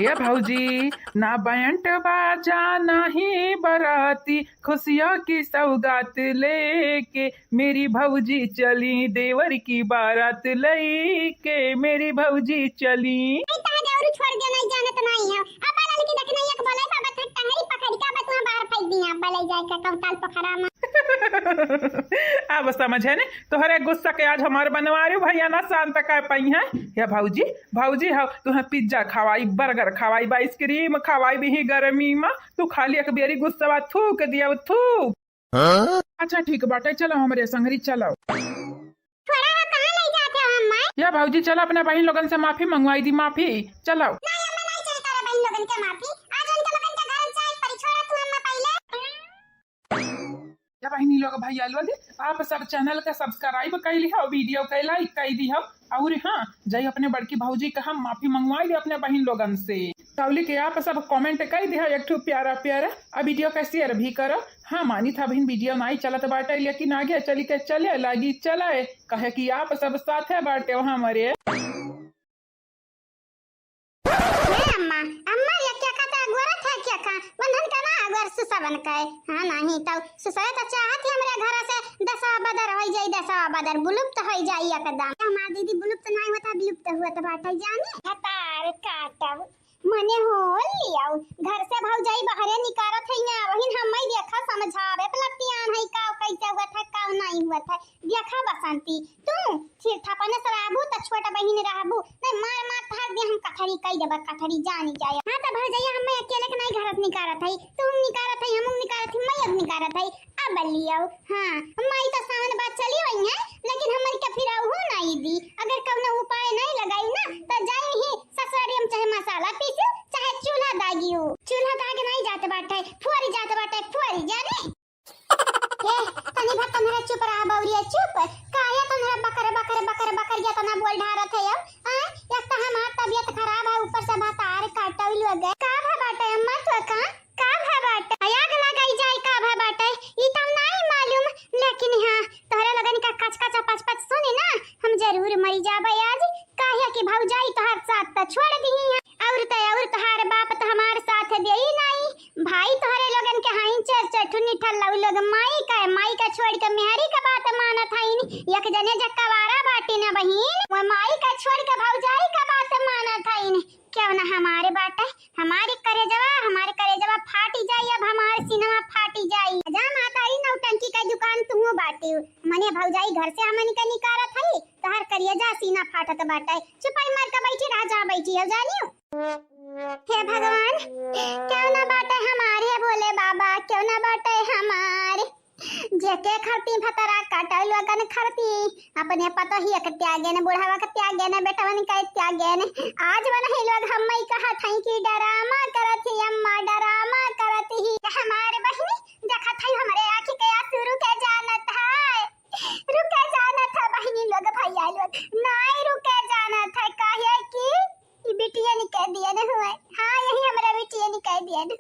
ये भौजी ना बैंड बाजा नहीं बराती खुशियों की सौगात लेके मेरी भौजी चली देवर की बारात लेके मेरी भौजी चली देवर छोड़ दे नहीं जाने तो नहीं है अब बाला की देख नहीं एक बोले बाबा था टंगरी पकड़ के अब तू बाहर फेंक दिया बाले जाए का कवताल पखरा में अब समझे ने तोहरे गुस्सा के आज हमारे बनवारी भैया ना शांत कर पाई है या भौजी हाँ तुम्हें pizza Khowai burger Khowai ice cream Khowai भी ही गर्मी में तू खाली एक बेरी गुस्सा थूक दिया थूक अच्छा ठीक बाटे चलो हमारे संगरी चलो थोड़ा कहां ले जाते हो हम या भौजी चलो अपने बहन लोगन से माफी मंगवाई दी माफी चलो नहीं हम नहीं चाहिए तारे बहन लोगन के माफी आज उनके लोगन के घर जाए पर छोड़ा तू हम पहले या बहनी लोग भैया लोग आप सब चैनल का सब्सक्राइब कर लिया वीडियो का लाइक कर दी और हाँ जाइए अपने बड़की भौजी का हम माफी मंगवाई दी अपने बहन लोगन से तावली के आप सब कमेंट कर दिया एक ठो प्यारा और वीडियो का शेयर भी करो हाँ मानी था बहन वीडियो नहीं चलत बाटे लेकिन आगे चली के चले लगी चले कहे कि आप सब साथ है बाटे हमारे अम्मा अम्मा ये क्या कहता गोरा था क्या का बंधन का ना अगर सुसवन का हां नहीं तो सुसय तो चाहत है हमरा घर से दसा बदर हो जाई दसा बदर बुलुप्त हो जाई एकदम हमार दीदी बुलुप्त नहीं होता विलुप्त हुआ तो बाटे जाने हतार काटव मने हो लियाओ घर से भाव जाई बाहर निकारत है ना वही हम ही देखा समझावे पलटियान है का कैसे हुआ था का नहीं हुआ था देखा बसंती तू फिर थापने से रहबू त छोटा बहिन रहबू नहीं मार मार थार दे हम कथरी कई देबा कथरी जानी जाए हां त भाई जाइए हम अकेले के नहीं घर से निकारत है तुम निकारत है हम निकारत है मैं अब निकारत है अब लियाओ हां माई तो सावन बात चली हुई है लेकिन हमर के फिर हो नहीं दी अगर कौनो उपाय नहीं लगाई ना तो जाई ही ससुरारी हम चाहे मसाला पीसू चाहे चूल्हा दागियो चूल्हा दागे नहीं जाते बाटे फुआरी जाते बाटे फुआरी जाने ए तनी भत तनरा चुप रहा बौरिया चुप काया तनरा बकर या तना बोल ढारत है अब एक तो हमार तबीयत खराब है ऊपर से भातार काटल लगे का भा बाटे अम्मा तो का भा बाटे आग लगाई जाए का भा बाटे ई तो नहीं मालूम लेकिन हां तोहरा लगन का कच पच सुने ना हम जरूर मर जाबे आज काहे कि भौजाई तोहर साथ त छोड़ दी और तोहार बाप तो हमारे साथ देई नहीं भाई तोहरे लोगन के हाई चठुनी ठल्ला लोग माई का छोड़ के मेहरी का बात मानत हईन एक जने जक्कावारा बाटी ना बहिन वो माई का छोड़ के भौजाई का बात मानत हईन क्यों ना हमारे बाटे हमारे करेजवा फाटी जाई अब हमारे सिनेमा फाटी जाई जा मातारी नौटंकी का दुकान तू बाटी मने भौजाई घर से हमन के निकारत हई तोहर करेजा सीना फाटत बाटे चुपाई मार के बैठी रह जा बैठी हो जानियो हे भगवान क्यों ना बाटे हमारे बोले बाबा क्यों ना बाटे हमारे जेके खरती भतरा काटल लगन खरती अपने पता ही एक त्यागे ने बुढ़ावा का त्यागे ने बेटवन का त्यागे ने आज वन ही लोग हमई कहा थई कि डरामा करती अम्मा डरामा करती ही हमारे बहिनी देखा थई हमारे आंखी के आंसू रुके जानत है रुके जानत है बहिनी लोग भैया लोग नहीं रुके जानत है काहे कि बिटिया निकल दिया न हुआ। हाँ यही हमारा बिटिया निकल दिया न।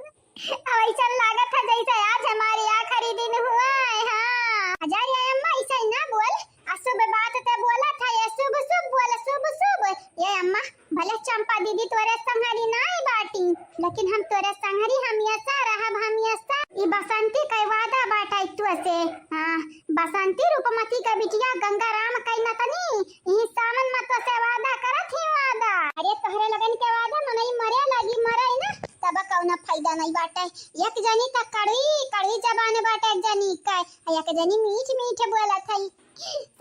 अब ऐसा लागत था जैसे आज हमारे आखिरी दिन हुआ है। हाँ हजार अम्मा ऐसा ना बोल, अशुभ बात तो बोला था, ये शुभ शुभ बोल, शुभ शुभ। ये अम्मा भले चंपा दीदी तोरे संगरी नहीं बाटी, लेकिन हम तोरे संगरी हमेशा रहब, हमेशा। ई बसंती का वादा बाटा तू से। हां बसंती रूपमती का बिटिया गंगाराम कई न तनी ई सावन मत से वादा करत ही वादा। अरे तोहरे लगन के वादा मनई मरे लगी मरई ना तब कौनो फायदा नहीं बाटे। एक जनी त कड़वी कड़वी जबान बाटे, एक जनी का एक जनी मीठ मीठ बोलत है।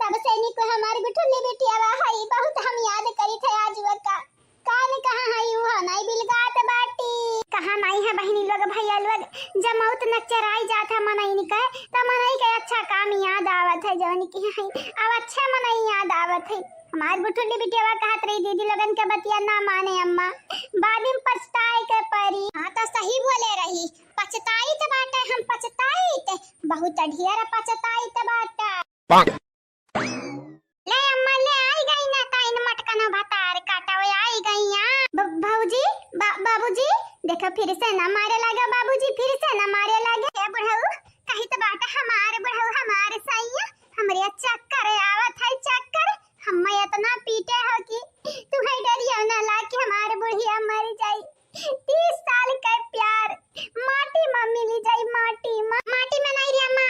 सब सैनिक को हमारे गुठुल्ली बेटिया है बहुत हम याद करी थे आज वका। कान कहां है वो नहीं बिलगात बाटी, कहां नहीं है बहनी लोग भैया लोग। जमौत न चराई जात है मनई निकल त मनई के अच्छा काम याद आवत है जवन की है अब अच्छा मनई याद आवत है। हमार गुठुल्ली बिटिया कहत रही दीदी लगन के बतिया ना माने अम्मा, बाद में पछताए के परी। हां तो सही बोले रही, पछताई त बाटे, हम पछताई त बहुत ढेर पछताई त बाटे। ले अम्मा ले आई गई ना ताइन मटकना भतार काटा हुए आई गई यहां। बाबूजी बाबूजी देखो फिर से ना मारे लगा, बाबूजी फिर से ना मारे लगे। ए बुढ़ऊ कहीं तो बाटा हमारे बुढ़ऊ हमारे सैया हमरे चक्कर आवत है चक्कर। हम इतना पीटे हो कि तू है डरियो ना ला कि हमारे बुढ़िया मर जाई। 30 साल का प्यार माटी में मिली जाई, माटी में नहीं रे अम्मा,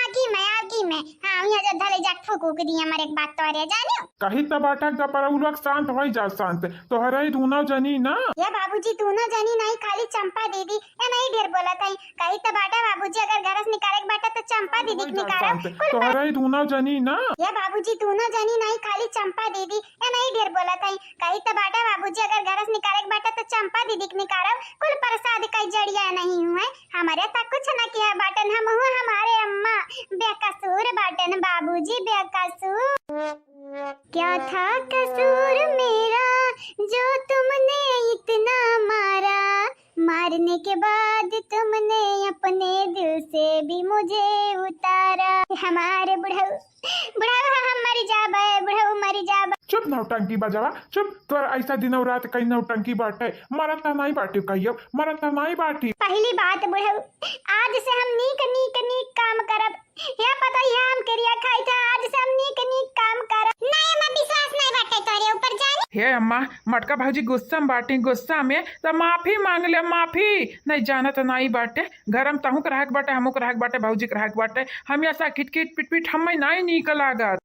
आगी में। हां यहां जो धले जा ठोक दिया हमारे एक बात तो रे जाने कहीं त बाटा का पर उ लोग शांत हो जा, शांत तोहरा ही धुना जनी ना। ये बाबूजी तू ना जानी नहीं खाली चंपा दीदी या नहीं ढेर बोलत है। कहीं तो बाटा बाबूजी अगर घर से निकाले बाटा तो चंपा दीदी के निकालो तोहरा ही धुना जनी ना। ये बाबूजी तू ना जानी नहीं खाली चंपा दीदी या नहीं ढेर बोलत है। कहीं तो बाटा बाबूजी अगर घर से निकाले बाटा तो चंपा दीदी के निकालो कुल प्रसाद का जड़िया नहीं हुए हमारे तक कुछ न किया बाटन। हम हुआ हमारे अम्मा बेकसूर बाटन बाबूजी बेकसूर। क्या था कसूर मेरा जो तुमने इतना मारा, मारने के बाद तुमने अपने दिल से भी मुझे उतारा। हमारे बुढ़ऊ हम मर जाबे, बुढ़ऊ मर जाबे। चुप नौटंकी बजावा चुप। तोर ऐसा दिनों रात कहीं नौटंकी बाटे, मरत नहीं बाटी कहियो, मरत नहीं बाटी। पहली बात बुढ़ऊ आज से हम नीक काम करब। या पता ही हम करिया खाई था, आज से हम नीक काम करब। नहीं मैं विश्वास नहीं बाटे तोरे ऊपर जानी। हे अम्मा मटका भाजी गुस्सा में बाटी, गुस्सा में तो माफी मांग ले, माफी नहीं जाना तो नहीं बाटे। घर में तहू कराहक बाटे, हमू कराहक बाटे, भाजी कराहक बाटे। हम ऐसा किट किट पिट पिट हमें नहीं नीक लागत।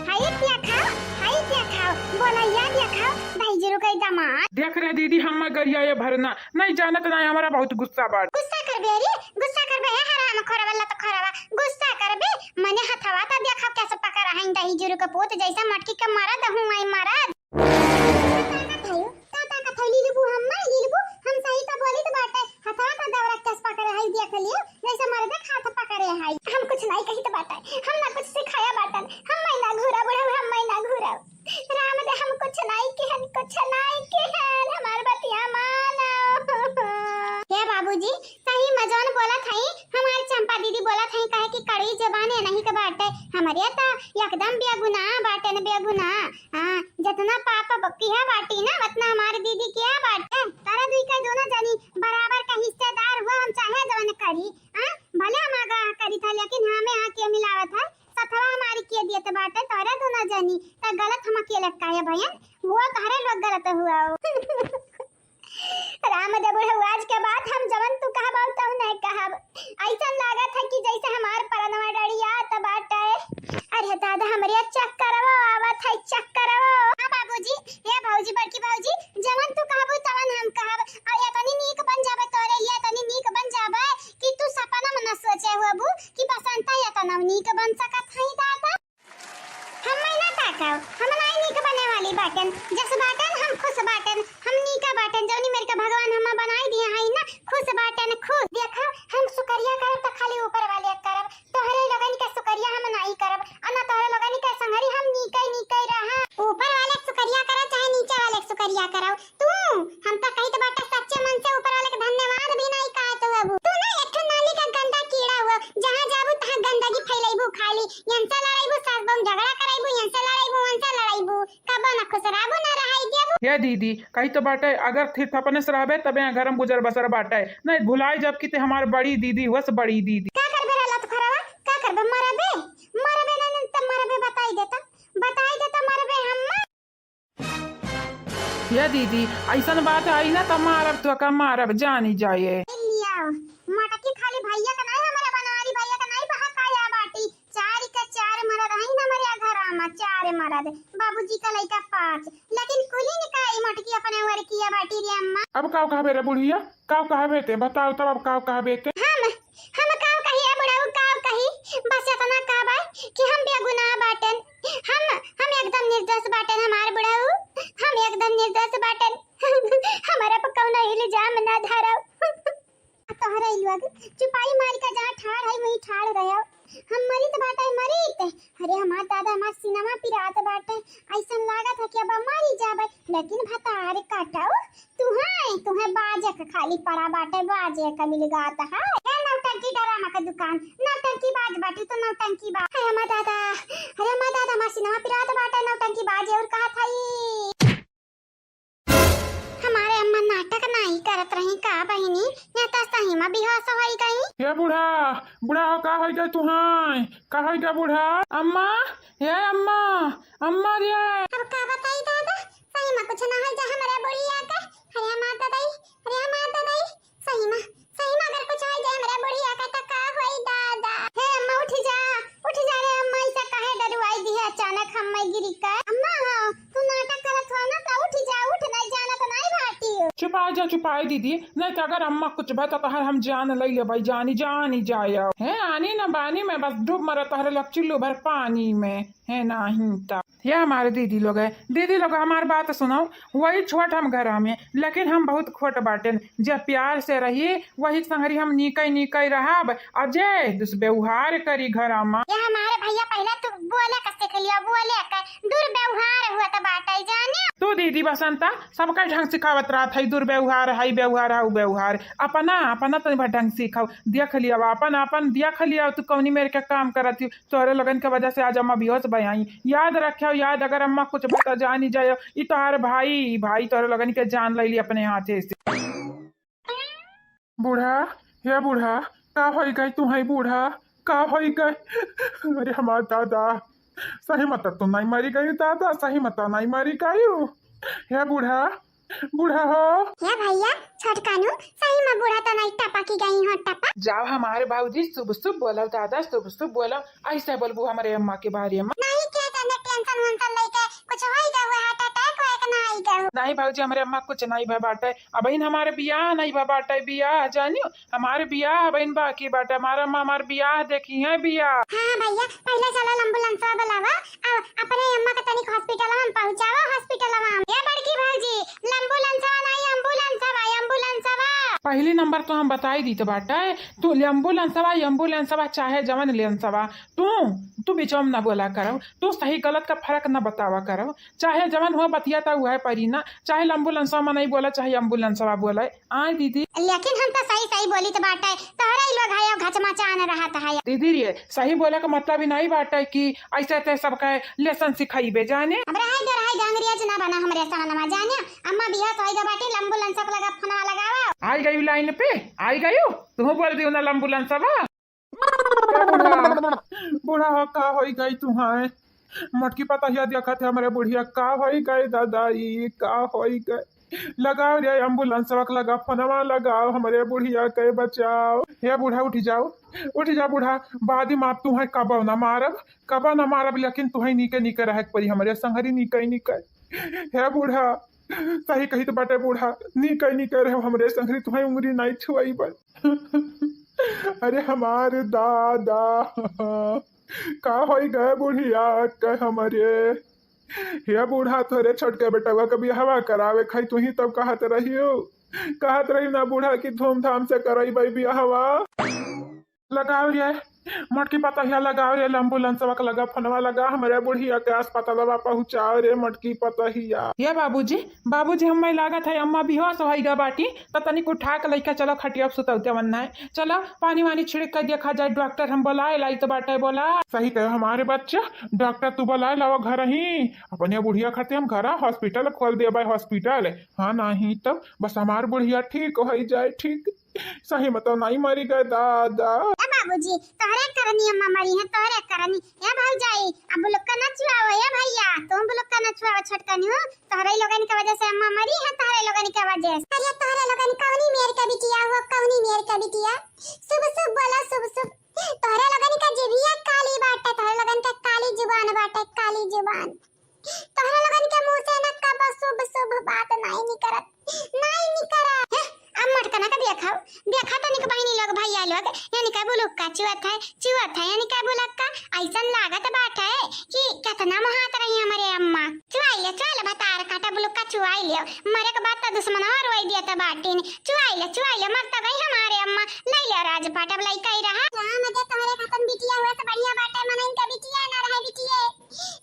हाय क्या खाओ बोला याद या खाओ भाई जीरो का दामाद। देख रहे दीदी हम गरिया ये भरना नहीं जानत नहीं, हमारा बहुत गुस्सा बात। गुस्सा करबे रे, गुस्सा करबे हराम खोरा वाला तो खोरावा गुस्सा करबे। मने हथवा ता देखा कैसे पका रहा है दही जीरो का पोत जैसा मटकी का मारा दहू आई मारा। ताता का थैली लेबू हम सही तो बोली तो बाटे हथवा ता दवरा कैसे पका रहा है देख लियो जैसा मारे देख हाथ पका रहे है। हम कुछ नहीं कही तो बाटे, हम ना कुछ सिखाया बाटन, हम मैं ना घूरा बुढ़ा, हम मैं ना घूरा राम दे, हम कुछ नहीं कहन हमार बतिया मानो। हे बाबूजी सही मजोन बोला थई, हमार चंपा दीदी बोला थई कहे कि कड़ी जबान है नहीं के बाटे। हमारे तो एकदम बेगुनाह बाटे न बेगुनाह। हां जितना पापा बक्की है बाटी ना उतना हमारी दीदी क्या बाटे। तारा दुई का दोनों जनी बराबर का हिस्सेदार हुआ, हम चाहे जवन करी। हां भले हम आगा करी था लेकिन हमें आके मिलावत है सथवा हमारी के दिए तो बाटे तोरा तो ना जानी त गलत हम अकेले काया भयन वो तारे लोग गलत हुआ हो। राम दे बुढ़ऊ आज के बाद हम जवन तू कहा बात तो नहीं कहा। ऐसा लागत है कि जैसे हमार परनवा डड़िया त बाटे। अरे दादा हमरे चक्करवा आवत है चक्करवा। हां बाबूजी ये भौजी बड़की भौजी जवन तू कहबो तवन हम कहब। आ इतनी नीक बन जाबे तोरे लिए, इतनी नीक बन जाबे कि तू सपना में न सोचे होबू कि बसंता इतना नीक बन सकत है दादा। हम ना ताकाओ हम नहीं नीक बने वाली बाटन जस बाटन हम खुश बाटन, हम नीका बाटन जौनी मेरे का भगवान हम बनाई दिया है ना खुश बाटन खुश। देखा हम शुक्रिया करब त खाली ऊपर वाले करब, ये दीदी कही तो बाटे अगर थिर अपने से रहबे तबे यहाँ घर में गुजर बसर बाटे नहीं भुलाई जब कि ते हमार बड़ी दीदी हुआ से बड़ी दीदी का करबे रहला तो खरावा का करबे मरबे मरबे ना त मरबे बताई देता मरबे हम ये दीदी ऐसा बात आई ना तो मारब तो का मारब जानी जाए लिया मटकी खाली भैया का नहीं हमारा बनवारी भैया का नहीं बहा काया बाटी चार का चार मरद है ना हमारे घर में चार मरद बाबूजी का लइका 5 लेकिन कुली ने काई मटकी अपने वर किया बाटी रे अम्मा अब काव कहा रे बुढ़िया काव कहा बेटे बताओ तब अब काव कहा बेटे हम काव कही है बुढ़ाऊ काव कही बस इतना कहबा कि हम बेगुनाह बाटन हम एकदम निर्दोष बाटन हमार बुढ़ाऊ हम एकदम निर्दोष बाटन हमारा पर कौनो इल्जाम ना धराओ तोहरा इलवा चुपाई मार का जहां ठाड़ है वहीं ठाड़ रहो हम मरी तो बाटे मरी अरे हमार दादा हमार सिनेमा पिरात बाटे ऐसन लागत है कि अब मरी जाबे लेकिन भतार काटाओ तुहे बाजे का खाली पड़ा बाटे बाजे का मिल गाता है ए नौटंकी डरामा का दुकान नौटंकी बाज बाटी तो नौटंकी बाज है हमार दादा अरे हमार दादा हमार सिनेमा पिरात बाटे नौटंकी बाजे और कहा था हमारे अम्मा नाटक नहीं करत रही का बहिनी या त सही में बिहास होई गई ये बूढ़ा बूढ़ा का है गए तुहाई का है गए बूढ़ा अम्मा ये अम्मा अम्मा रे अब का बताई दादा सही में कुछ ना है जा हमारे बुढ़िया का अरे हमार दादाई सही में अगर कुछ है जा हमारे बुढ़िया का त का होई दादा हे अम्मा उठ जा रे अम्मा ऐसा काहे डरवाई दी है अचानक हम मैं गिरी का अम्मा तू नाटक करत हो ना त उठ नहीं जाना तो नहीं भाटी छुपाए दीदी नहीं तो अगर अम्मा कुछ बता तो हम जान ले ले भाई जानी जाए है आनी न बानी में बस डूब मरा तो लग चिल्लू भर पानी में है नहीं तब ये हमारे दीदी लोग हमारी बात सुनो वही छोट हम घर में लेकिन हम बहुत खोट बाटन जब प्यार से रही वही संगरी हम निकई रहब अजय दुष्व्यवहार करी घर में ये हमारे भैया पहले तू बोले कैसे के लिए बोले कर दुर्व्यवहार हुआ तो बाटे जाने तू दीदी बसंता सबका ढंग सिखावत रहा था दुर्व्यवहार है व्यवहार अपना तो ढंग सिखाओ देख लिया अपन देख लिया तू कौनी मेरे के काम करती तोहरे लगन के वजह से आज अम्मा बेहोश बयाई याद रखियो याद अगर अम्मा कुछ बता जानी जाए ये तोहर भाई तोहरे लगन के जान ले ली अपने हाथे से बूढ़ा ये बूढ़ा का हो गई तू है बूढ़ा का हो गई अरे हमार दादा सही मत तू नहीं मरी गई दादा सही मत नहीं मरी गई ये बूढ़ा हो या भैया छोटकानू सही में बूढ़ा तो नहीं टपा की गई हो टपा जाओ हमारे बाबूजी शुभ बोलो दादा शुभ बोलो ऐसा बोलबू हमारे अम्मा के बारे में नहीं क्या करने टेंशन वंशन लेके कुछ होई गए हुआ हार्ट अटैक होए कि नहीं गए नहीं भाजी हमारे अम्मा कुछ नहीं भा बाटे अब हमारे बियाह नहीं भा बाटे बियाह जानियो हमारे बियाह बहन बाकी बाटे हमारा अम्मा हमारे बियाह देखी है बियाह हां भैया पहले चलो एम्बुलेंस बुलावा और अपने अम्मा का तनिक हॉस्पिटल में पहुंचाओ हॉस्पिटल में ये बड़की भाजी एम्बुलेंस नहीं एम्बुलेंस पहली नंबर तो हम बताई दी तो बाटा तू एम्बुलेंस चाहे जवन लेंसवा तू बिचौम ना बोला करो तू सही गलत का फर्क ना बतावा करो चाहे जवन हो बतियाता हुआ है परी ना चाहे एम्बुलेंस में नहीं बोला चाहे एम्बुलेंस बोला आए दीदी लेकिन हम तो सही बोली तो बाटा तोहरा ही लोग आया घचमचा न रहा था दीदी रे सही बोले का मतलब ही नहीं बाटा कि ऐसे ते सबका लेसन सिखाइबे जाने अब रहे डांगरिया जना बना हमरे सहनमा जाने अम्मा बियाह होई ग बाटे एम्बुलेंस लगा फोन लगावा आई गई लाइन पे आई गयो तू बोल दियो ना एम्बुलेंस बूढ़ा हो का हो गई तू है मटकी पता ही देखा थे हमारे बुढ़िया का हो गए दादा ये का हो गए लगाओ रे एम्बुलेंस लगा फोनवा लगाओ हमारे बुढ़िया के बचाओ ये बूढ़ा उठ जा बूढ़ा बादी माप तू है कबा ना मारब लेकिन तू है नीके रह परी हमारे संगरी नीके हे बूढ़ा सही कही तो बाटे बूढ़ा नीके रहे हमरे संगरी तू है उंगली नहीं छुआई बन अरे हमारे दादा का हो गए बुढ़िया के हमारे ये बूढ़ा तोरे छोट के बेटा कभी हवा करावे खाई तू ही तब कहत रही ना बूढ़ा की धूमधाम से कराई भाई बिया हवा लगाओ रे मटकी पतहिया लगाओ रे, एम्बुलेंस का लगा, फोनवा लगा, हमारे बुढ़िया के अस्पतालवा पहुंचाओ रे मटकी पतहिया। ये बाबूजी बाबूजी हम लागत है अम्मा बेहोश हो गई बाटी तो तनिक उठा के लइका चलो खटिया सुतौते वरना है। चलो पानी वानी छिड़क कर देखा जाए, डॉक्टर हम बोलाए लाई तो बाटे बोला। सही कहे हमारे बच्चा, डॉक्टर तू बुलाए लाओ घर ही, अपने बुढ़िया खाते हम घर हॉस्पिटल खोल दिया भाई हॉस्पिटल। हाँ नहीं तो बस हमार बुढ़िया ठीक हो जाए, ठीक सही मतलब नहीं मरी गए दादा। बाबूजी तोहरे करनी अम्मा मरी है, तोहरे करनी या भाई जाई अब लोग का नचवाओ या भैया, तुम लोग का नचवाओ छटकनी हो, तोहरे लोगन की वजह से अम्मा मरी है, तोहरे लोगन की वजह से। अरे तोहरे लोगन कौनी मेर का बिटिया हो, कौनी मेर का बिटिया, शुभ शुभ बोला शुभ शुभ। तोहरे लोगन का जिभिया काली बाटे, तोहरे लोगन का काली जुबान बाटे, काली जुबान। तोहरे लोगन के मुंह से न कब शुभ शुभ बात नहीं निकलत, नहीं निकलत। अब मटकना का देखाओ, देखा तो निक बहिनी लोग भैया लोग यानी का बुलुक का चुअत है यानी का बुलक का ऐसा लागत बात है कि कितना मुहात रही हमारे अम्मा। चुआई ले चल बतार काटा बुलुक का चुआई ले, मरे के बाद तो दुश्मन और रोई दिया था बाटी ने। चुआई ले मरता गई हमारे अम्मा, ले ले राज पाटा बलाई कई रहा। हां मते तुम्हारे खत्म बिटिया हुआ तो बढ़िया बात है, मन इनका बिटिया ना रहे बिटिया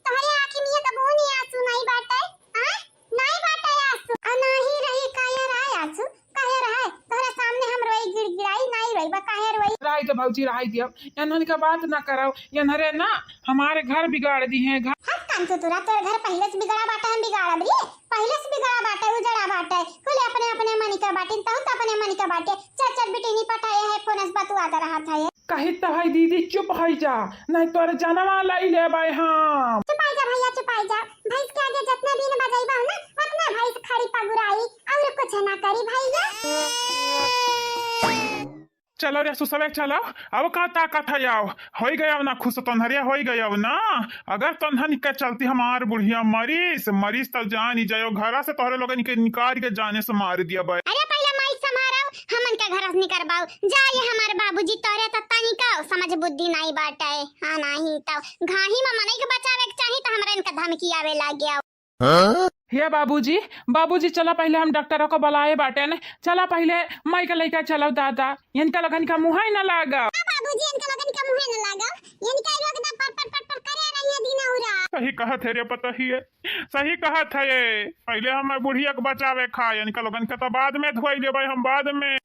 तुम्हारे आंखी में तो बोनी आंसू नहीं बात है। हां नहीं बात है आंसू, आ नहीं रही काया रहा आंसू, काहे रहा तोहरे सामने हम रोई गिड़गिड़ाई नहीं रोई बा, काहे रोई रही तो भाजी रही दियो, एनन का बात ना करो, एनरे ना हमारे घर बिगाड़ दी है। घर हां कान तो तुरा तोर घर पहले से बिगड़ा बाटा, हम बिगाड़ा बरी पहले से बिगड़ा बाटा, उजड़ा बाटा खुले अपने अपने मनी का बाटी तो अपने मनी का बाटे। चल चल बेटी नहीं पटाया है, फोन से बतवा कर रहा था ये। कही तो है दीदी चुप है जा, नहीं तोर जनवा लाई ले भाई। हम चुपाई जा भैया चुपाई जा, भैंस के आगे जितना दिन बजाइबा ना उतना भैंस खड़ी पगुराई और कुछ ना करी भैया। चलो रे सुसवे चलो, अब का ताकत है आओ, हो गया ना खुश तन्हरिया हो गया ना। अगर तन्हा निकल चलती हमार बुढ़िया मरीस तब जान ही जाओ घर से, तोहरे लोग निकाल के जाने से मार दिया भाई। अरे पहले माई समाराओ हमन के घर से निकलबाओ जाए, हमारे बाबूजी तोरे तत्ता निकाओ, समझ बुद्धि नहीं बाटे। हां नहीं तो घाही में मनई के बचावे के चाही तो हमरा इनका धमकी आवे लाग गया। हे बाबूजी चला पहले हम डॉक्टरों को बुलाए बाटे ने, चला पहले माई का लइका चलो दादा, इनका लगन का मुंह ही ना लागा। बाबूजी इनका लगन का मुंह ना लागा, इनका लोग ना पर करे रही है दिन उरा। सही कहा थे रे, पता ही है सही कहा था ये, पहले हम बुढ़िया को बचावे खा, इनका लोगन का तो बाद में धोई ले भाई, हम बाद में।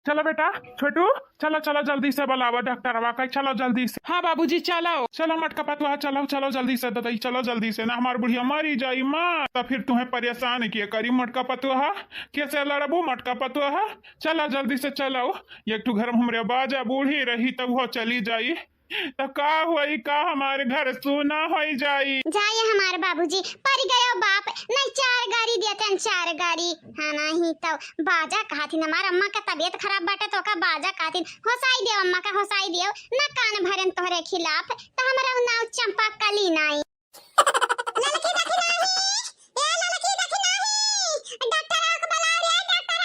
चलो बेटा छोटू चलो चलो जल्दी से बुलावा डॉक्टर आवा का, चलो जल्दी से। हाँ बाबूजी चलो चलो मटका पतवा चलो चलो जल्दी से दादा, चलो जल्दी से ना हमारी बुढ़िया मरी जाई माँ, तो फिर तुम्हें परेशान किए करी मटका पतवा कैसे लड़बू मटका पतवा। चलो जल्दी से चलो, एक तो घर में हमारे बाजा बूढ़ी रही तब वो चली जाई तो का हुई का हमारे घर सुना हो जाई। जाए हमारे बाबूजी पर गयो बाप नहीं, 4 गाड़ी देते 4 गाड़ी। हाँ नहीं तो बाजा कहती हमार अम्मा का तबीयत खराब बाटे तो का बाजा कहती होसाई देव अम्मा का, होसाई देव ना कान भरन तोहरे खिलाफ तो हमारा नाव चंपा कली नाई। ललकी देखी नहीं ए ललकी देखी नहीं, डॉक्टर को बुला रे डॉक्टर।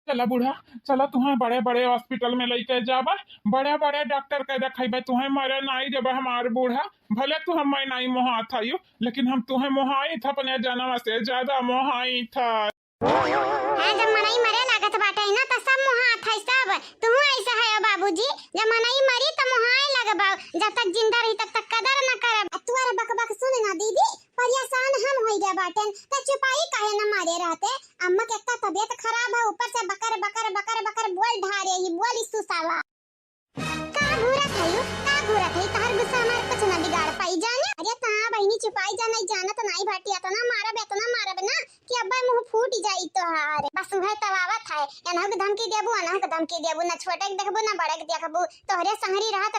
चला बूढ़ा चला, तुम्हें बड़े बड़े हॉस्पिटल में लेके जाबा, बड़े बड़े डॉक्टर के देखेबे, तुम्हें मरे नहीं देबे हमार बूढ़ा। भले तू हम नहीं मोहा था यू, लेकिन हम तुम्हें मोहाई था, अपने जन्म से ज्यादा मोहाई था। हां जब मनई मरे लागत बाटे ना तो सब मोहा था सब, तू ऐसा है बाबूजी, जब मनई मरी तो मोहाए लगबा, जब तक जिंदा रही तब तक कदर न करब। तुअर बकबक सुन ना दीदी, परेशान हम हो गया बाटन तो चुपाई काहे न मारे रहते। अम्मा के इतना तबीयत खराब है, ऊपर से बकर बकर बकर बकर बोल ढारे ही बोल सुसावा। का घूरा थई तहर गुस्सा हमार कुछ न बिगाड़ पाई जाने। अरे ता बहिनी चुपाई जा नहीं जाना तो नहीं भाटिया तो ना मारब ना कि अब्बा मुंह फूट जाई तोहार। बस उहे तवावत है, एनहु के धमकी देबू ना छोटे के देखबू ना बड़े के देखबू, तोहरे संगरी रहत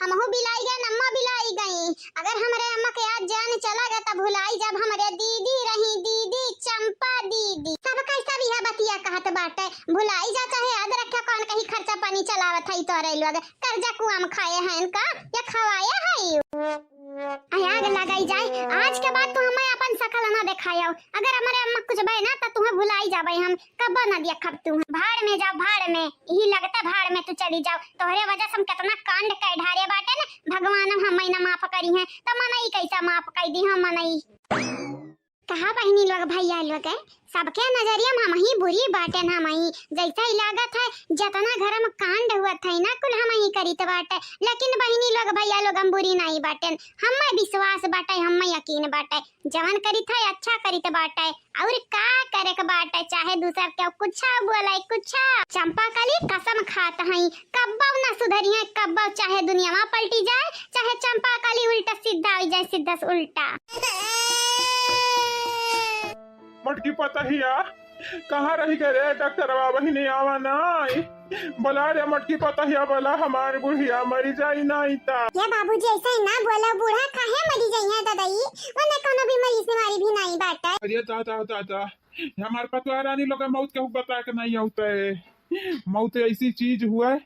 हमहु बिलाई गए अम्मा बिलाई गई। अगर हमरे अम्मा के आज जान चला गया तब भुलाई जब हमरे दीदी रही, दीदी चंपा दीदी सब कैसा भी है बतिया कहत बाटे, भुलाई जा चाहे याद रखा कौन कहीं खर्चा पानी चलावत है तोरे लोग, कर्जा कुआम खाए हैं इनका या खवाया है। आग लगाई जाए आज के बाद तू हमें अपन शकल ना दिखायो, अगर हमारे अम्मा कुछ बे ना तो तुम्हें भुलाई जाबे, हम कब ना देखब तू। भाड़ में जाओ भाड़ में, यही लगता भाड़ में तू चली जाओ, तोहरे वजह से हम कितना कांड कर ढारे बाटे ना, भगवान हमें ना माफ करी है तो मनई कैसा माफ कर दी हम मनई। कहा बहनी लोग भैया लोग है सबके नजरिया में हम ही बुरी बाटन हम ही जैसा ही लागत है जतना घर में कांड हुआ था ना कुल हम ही करी तो बाटे लेकिन बहनी लोग भैया लोग हम बुरी नहीं बाटन हम विश्वास बाटे हम यकीन बाटे जवन करी था अच्छा करी तो बाटे और का करे के बाटे चाहे दूसर के कुछ बोले कुछ चंपा कली कसम खात हई कब्बा ना सुधरी है कब्बा चाहे दुनिया में पलटी जाए चाहे चंपा कली उल्टा सीधा हो जाए सीधा से उल्टा मटकी पता ही या कहाँ रही गए रे डॉक्टर बाबा ही नहीं आवा ना बोला रे मटकी पता ही बोला हमारी बुढ़िया मरी जाई नहीं ता ये बाबूजी ऐसा ही ना बोला बूढ़ा काहे मरी जाई है दादाई वरना कोनो बीमारी से मारी भी नहीं बाटा अरे दादा हमारे पतवा रानी लोग मौत के बता के नहीं होता है मौत ऐसी चीज हुआ है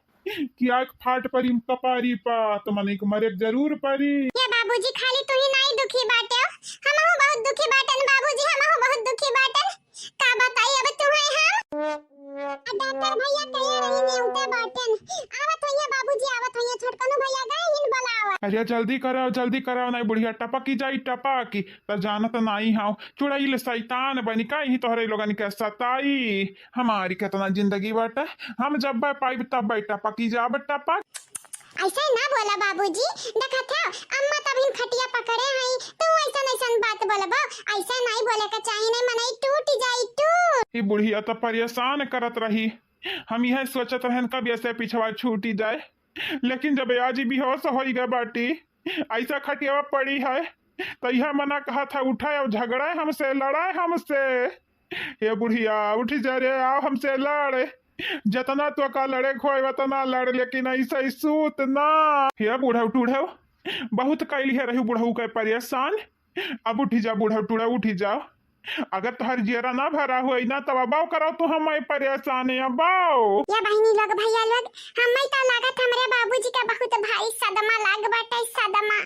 कि आग फाट परी कपारी पा तो मन को मरे जरूर परी ये बाबूजी खाली तू ही नहीं दुखी बाटे हमहु बहुत दुखी बाटन बाबूजी हमहु बहुत दुखी बाटन का बताई अब तुम्हें हम डॉक्टर भैया कहिए रही नहीं उठे बाटन आवत होइए बाबूजी आवत होइए छोटकनो भैया गए हिन बुलावा अरे जल्दी कराओ नहीं बुढ़िया टपकी जाई टपकी तो जानत नहीं हाउ चुड़ैल शैतान बनी कहीं तोहरे लोगन के सताई हमारी कितना जिंदगी बाटे हम जब पाइब तब टपकी जाब टपक ऐसे ना बोला बाबूजी देखा था अम्मा तभी खटिया पकड़े हई तू ऐसा बात बोलबो ऐसा नहीं बोले का चाहिए नहीं मनई टूट जाई टूट ये बुढ़िया तो परेशान करत रही हम यह सोचत रहन कब ऐसे पिछवा छूटी जाए लेकिन जब आज बेहोश हो गए बाटी ऐसा खटिया पड़ी है तो यह मना कहा था उठाए और झगड़ा हमसे लड़ाए हमसे ये बुढ़िया उठ जा रे आओ हमसे लड़ जतना तो का लड़े खोए वतना लड़ लेकिन ऐसा ही सूत ना ये बूढ़ा टूढ़े बहुत कैली है रही बूढ़ऊ के परेशान अब उठी जा बूढ़ा टूढ़ा उठी जाओ अगर तुहर जियरा ना भरा हुआ ना तब अबाव करो तो हम परेशान है अबाव या बहनी लोग भैया लोग हमें तो लागत हमरे बाबूजी का बहुत भारी सदमा लाग बाटे सदमा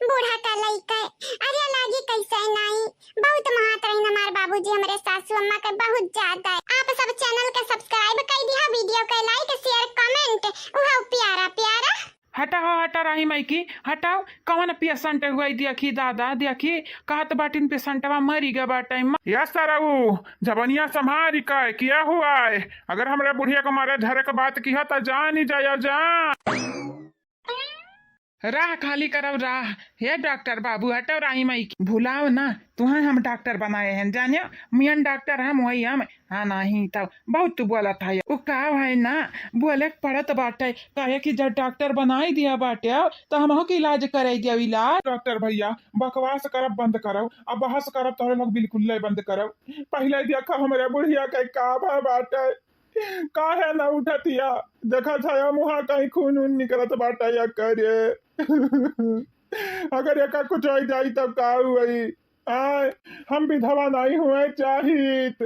बूढ़ा का लइका अरे लागी कैसे नहीं बहुत महात रही हमारे बाबूजी हमरे सासू अम्मा के बहुत ज्यादा आप सब चैनल के सब्सक्राइब कर दिया वीडियो के लाइक शेयर कमेंट ओह प्यारा प्यारा हटा रही माइकी हटाओ कौन पेशेंट हुआ देखी दादा देखी कहत बाटिन पेशेंटवा मरी गए बाटे या सराऊ जबनिया संभारी का किया हुआ है अगर हमारे बुढ़िया को मारे धरे के बात की तो जान ही जाया जा राह खाली करब राह हे डॉक्टर बाबू हटो राही माई भुलाओ ना तुम्हें हम डॉक्टर बनाए हैं जानियो मियन डॉक्टर हम वही हम हाँ नहीं तब बहुत बोला था वो का है ना बोले पड़त बाटे कहे कि जब डॉक्टर बनाई दिया बाटे तो हम के इलाज कराई दिया इलाज डॉक्टर भैया बकवास करब बंद करो अब बहस करब तोहरे लोग बिल्कुल बंद करो पहले देखा हमारे बुढ़िया के का बाटे का है ना उठतिया देखा था मुहा कहीं खून उन निकलत बाटा या करे अगर एक कुछ हो जाई तब का हुई आए हम विधवा नहीं हुए चाहित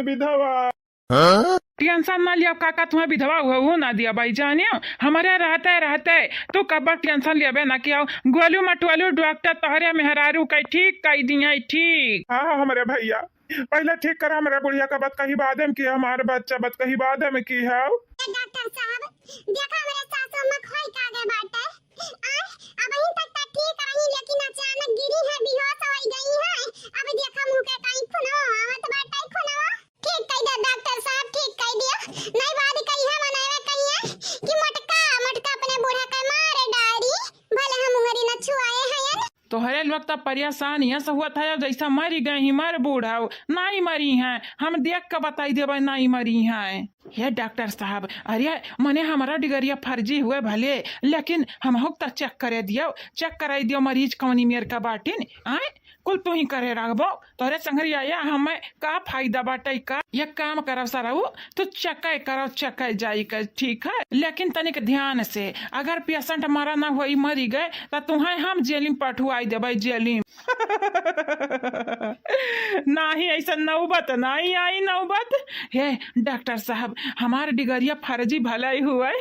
विधवा टेंशन ना लिया काका तुम्हें विधवा हुआ ना दिया भाई जानियो हमारे रहते तो कब टेंशन लिया ना कि गोलू मटवालू डॉक्टर तोहरे मेहरारू कई ठीक कई दिया ठीक हाँ हमारे भैया पहले ठीक करा हमारे बुढ़िया का बात कहीं बाद में की हमारे बच्चा बात कहीं बाद में की है डॉक्टर साहब देखा मेरे सासू अम्मा खोई का गए बाटे अब यहीं तक ठीक रही लेकिन अचानक गिरी है बेहोश हो गई है अब देखा मुंह के कहीं खुनो आवत बाटे खुनो ठीक कह दिया डॉक्टर साहब ठीक कह दिया नहीं बात कही है मनावे कही है कि मटका अपने बूढ़ा के मारे डारी भले हम उंगली न छुआए हैं तो हरे लोग तब परेशान यहाँ से हुआ था जैसा मरी गए ही मर बूढ़ा नहीं मरी हैं हम देख के बताई देवे नहीं मरी हैं ये डॉक्टर साहब अरे मने हमारा डिगरिया फर्जी हुए भले लेकिन हम हो तक चेक करे चेक कराई दियो मरीज कौनी मेर का बाटिन आए कुल तू ही करे रखबो तोरे संगरी आया हमें का फायदा बाटे का ये काम करब सराऊ तो चेक जाई कर ठीक है लेकिन तनिक ध्यान से अगर पेशेंट मारा ना हुई मरी गए तो तुम्हें हम जेलिम पठुआई देबै जेलिम नहीं ऐसा नौबत नहीं आई नौबत हे डॉक्टर साहब हमारे डिगरिया फर्जी भलाई हुआ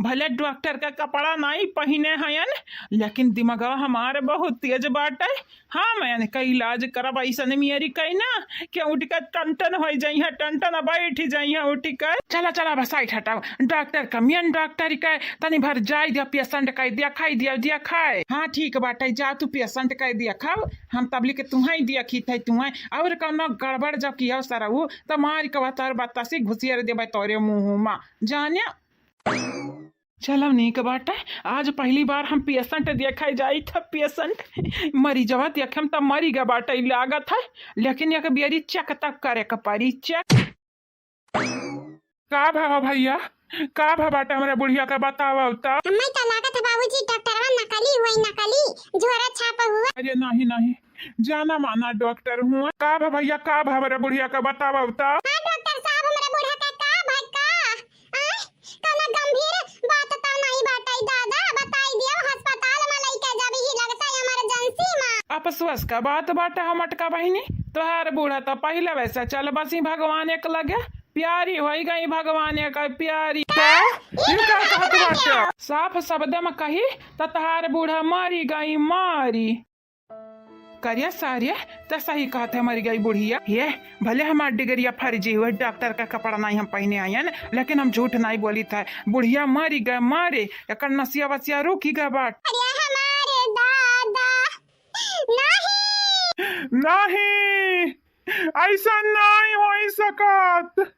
भले डॉक्टर का कपड़ा नहीं पहने हयन लेकिन दिमागवा हमारे बहुत तेज बाटे। हाँ मैंने का इलाज करब ऐसा मेरी कही ना कि उठ कर टन हो जाई है, टन बैठ जाई है उठ कर। चला चला बस साइड हटाओ, डॉक्टर का मेन डॉक्टर का तनी भर जाई दिया पेशेंट का दिया खाई दिया खाए। हाँ ठीक बाटे, जा तू पेशेंट का दिया खाओ, हम तबली के तुम्हें दिया खीत है तुम्हें और कौनो गड़बड़ जब किया सारा वो तो मार के तार बतासी घुसियर देबे तोरे मुंह में जाने। चलो नीक बाटे, आज पहली बार हम पेशेंट देखा जाई था, पेशेंट मरीजवा देखे तब मरी गया बाटे लागत है, लेकिन एक बेरी चेक तक करे के पड़ी चेक। का भा भैया का भा बाटे हमरा बुढ़िया का बतावा तो। हमें तो लागत है बाबूजी डॉक्टरवा नकली हुई, नकली झोरा छापा हुआ। अरे नहीं नहीं जाना माना डॉक्टर हूँ। का भा भैया का भा हमरा बुढ़िया का बतावा तो। हां डॉक्टर साहब हमरा बूढ़ा का भाई का कना गंभीर बात तो नहीं बाटाई दादा, बताई दियो अस्पताल में लेके जाबी ही लगता है इमरजेंसी में। अपस्वस का बात बाटे हम अटका बहिनी, तोहार बूढ़ा तो पहले वैसा चल बसी भगवान एक लगे प्यारी हो गई, भगवान का प्यारी साफ शब्द में कही तो तहार बूढ़ा मारी गई मारी करिया सारिया तो सही कहते है मरी गई बुढ़िया। ये भले हमार डिगरिया फर्जी हुए, डॉक्टर का कपड़ा नहीं हम पहने आयन लेकिन हम झूठ नहीं बोली था, बुढ़िया मरी गए मारे एक नसिया वसिया रुकी गए बाट। अरे हमारे दादा नहीं नहीं ऐसा नहीं हो सकत।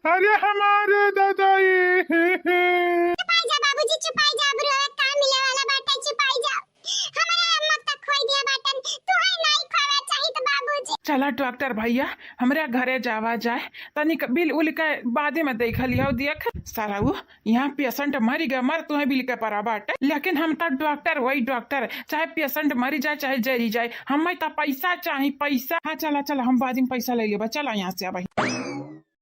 अरे हमारे दादाई चुपाई जा बाबूजी, चुपाई जा, ब्रो काम मिले वाला बाटा, चुपाई जा, हमारे मत तक खोई दिया बाटन, तू है नहीं खोवा चाहिए तो बाबूजी। चला डॉक्टर भैया हमरे घरे जावा जाए, तनिक बिल उल के बादे में देख लिया देख सारा वो यहाँ पेशेंट मरी गया मर तुम्हें बिल के परा बाटे, लेकिन हम तो डॉक्टर वही डॉक्टर, चाहे पेशेंट मरी जाए चाहे जरी जाए, हमें तो पैसा चाहिए पैसा। हाँ चला चला हम बादी में पैसा ले लेबा, चला यहाँ से भाई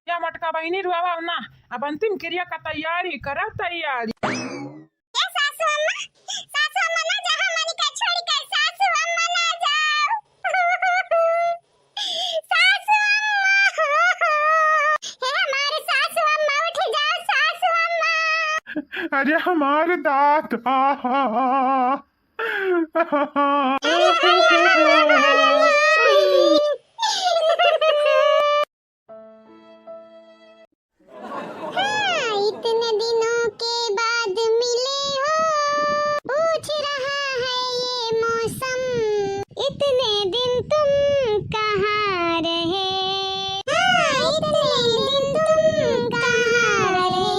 या मटका बहिनी रुआवा ना, अब अंतिम क्रिया का तैयारी करा तैयारी। ये सासू अम्मा ना जा, हमारी का छोड़ के सासू अम्मा ना जाओ, सासू अम्मा हे हमारे सासू अम्मा उठ जाओ, सासू अम्मा। अरे हमारे दांत इतने दिनों के बाद मिले हो, पूछ रहा है ये मौसम, इतने दिन तुम कहाँ रहे, इतने दिन तुम कहाँ रहे।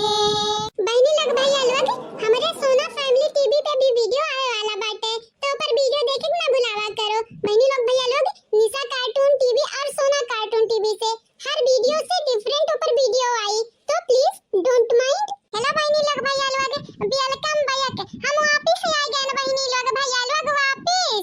बहनी लोग भैया लोग हमारे सोना फैमिली टीवी पे भी वीडियो आने वाला बाटे, तो ऊपर वीडियो देखे ना भुलावा करो। बहनी लोग भैया लोग निशा कार्टून टीवी और सोना कार्टून टीवी से हर वीडियो से डिफरेंट ऊपर वीडियो आई, तो प्लीज डोंट माइंड। हेलो बहनी लोग भैया लोग, वेलकम भैया के, हम वापस आ गए ना बहनी लोग भैया लोग वापस।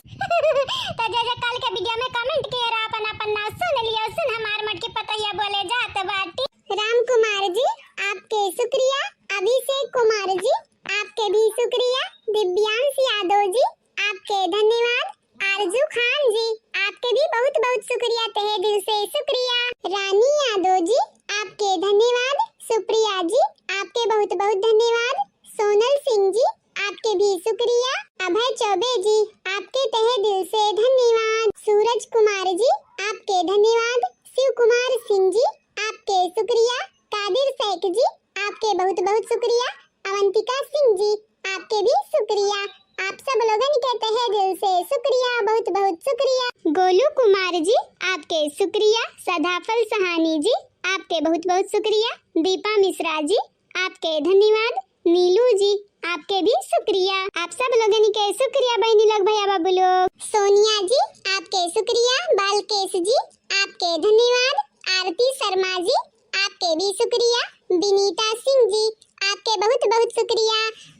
तो जैसे कल के वीडियो में कमेंट किए रहा अपन नाम सुन लिया, सुन हमार मट के पतैया बोले जात बाटी। राम कुमार जी आपके शुक्रिया, अभिषेक कुमार जी आपके भी शुक्रिया, दिव्यांश यादव जी आपके धन्यवाद, आरजू खान जी आपके भी बहुत बहुत शुक्रिया, तहे दिल से शुक्रिया, रानी यादव जी आपके धन्यवाद, सुप्रिया जी आपके बहुत बहुत धन्यवाद, सोनल सिंह जी आपके भी शुक्रिया, अभय चौबे जी आपके तहे दिल से धन्यवाद, सूरज कुमार जी आपके धन्यवाद, शिव कुमार सिंह जी आपके शुक्रिया, कादिर शेख जी आपके बहुत बहुत शुक्रिया, अवंतिका सिंह जी आपके भी शुक्रिया, आप सब लोगों के तहे दिल से शुक्रिया, बहुत बहुत शुक्रिया, गोलू कुमार जी आपके शुक्रिया, सदाफल सहानी जी आपके बहुत बहुत शुक्रिया, दीपा मिश्रा जी आपके धन्यवाद, नीलू जी आपके भी शुक्रिया, आप सब लोगों के शुक्रिया बहनी लोग भैया बाबू लोग, सोनिया जी आपके शुक्रिया, बालकेश जी आपके धन्यवाद, आरती शर्मा जी आपके भी शुक्रिया, विनीता सिंह जी आपके बहुत बहुत शुक्रिया,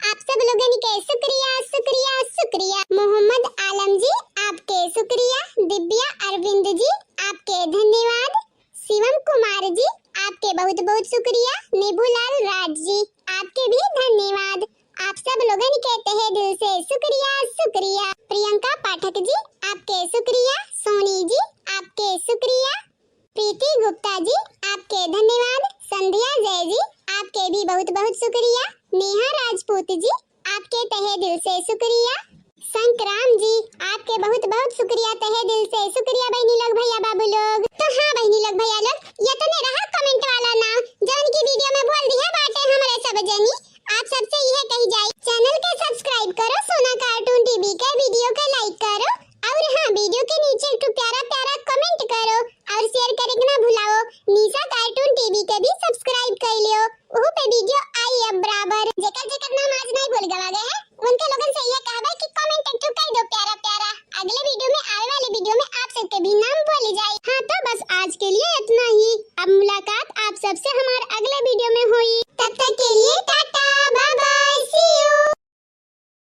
आप सब लोगों के शुक्रिया शुक्रिया शुक्रिया, मोहम्मद आलम जी आपके शुक्रिया, दिव्या अरविंद जी आपके धन्यवाद, शिवम कुमार जी आपके बहुत बहुत शुक्रिया, निबुलाल राज जी आपके भी धन्यवाद, आप सब लोगों के तहे दिल से शुक्रिया शुक्रिया, प्रियंका पाठक जी आपके शुक्रिया, सोनी जी आपके शुक्रिया, प्रीति गुप्ता जी आपके धन्यवाद, संध्या जय जी आपके भक्त जी, आपके तहे दिल से शुक्रिया। संक्राम जी, आपके बहुत बहुत शुक्रिया, तहे दिल से शुक्रिया बहनी लोग, भैया बाबू लोग। तो हाँ बहनी लोग भैया लोग, ये तो नहीं रहा कमेंट वाला नाम जौन की वीडियो में बोल दिया बाटे हमारे सब जनी। आप सबसे यह कही जाए, चैनल के सब्सक्राइब करो, सोना कार्टून टीवी के वीडियो के लाइक करो, और हाँ वीडियो के नीचे एक प्यारा प्यारा कमेंट करो और शेयर करे ना भुलाओ। निशा कार्टून टीवी के भी सब्सक्राइब कर लियो, वहाँ पे वीडियो आई अब बराबर। जेकर जेकर नाम आज नहीं भूल गवा गए हैं, उनके लोगन से ये कहबे कि कमेंट एक कर दो प्यारा प्यारा, अगले वीडियो में आने वाले वीडियो में आप सबके भी नाम बोले जाए। हाँ तो बस आज के लिए इतना ही, अब मुलाकात आप सबसे हमारे अगले वीडियो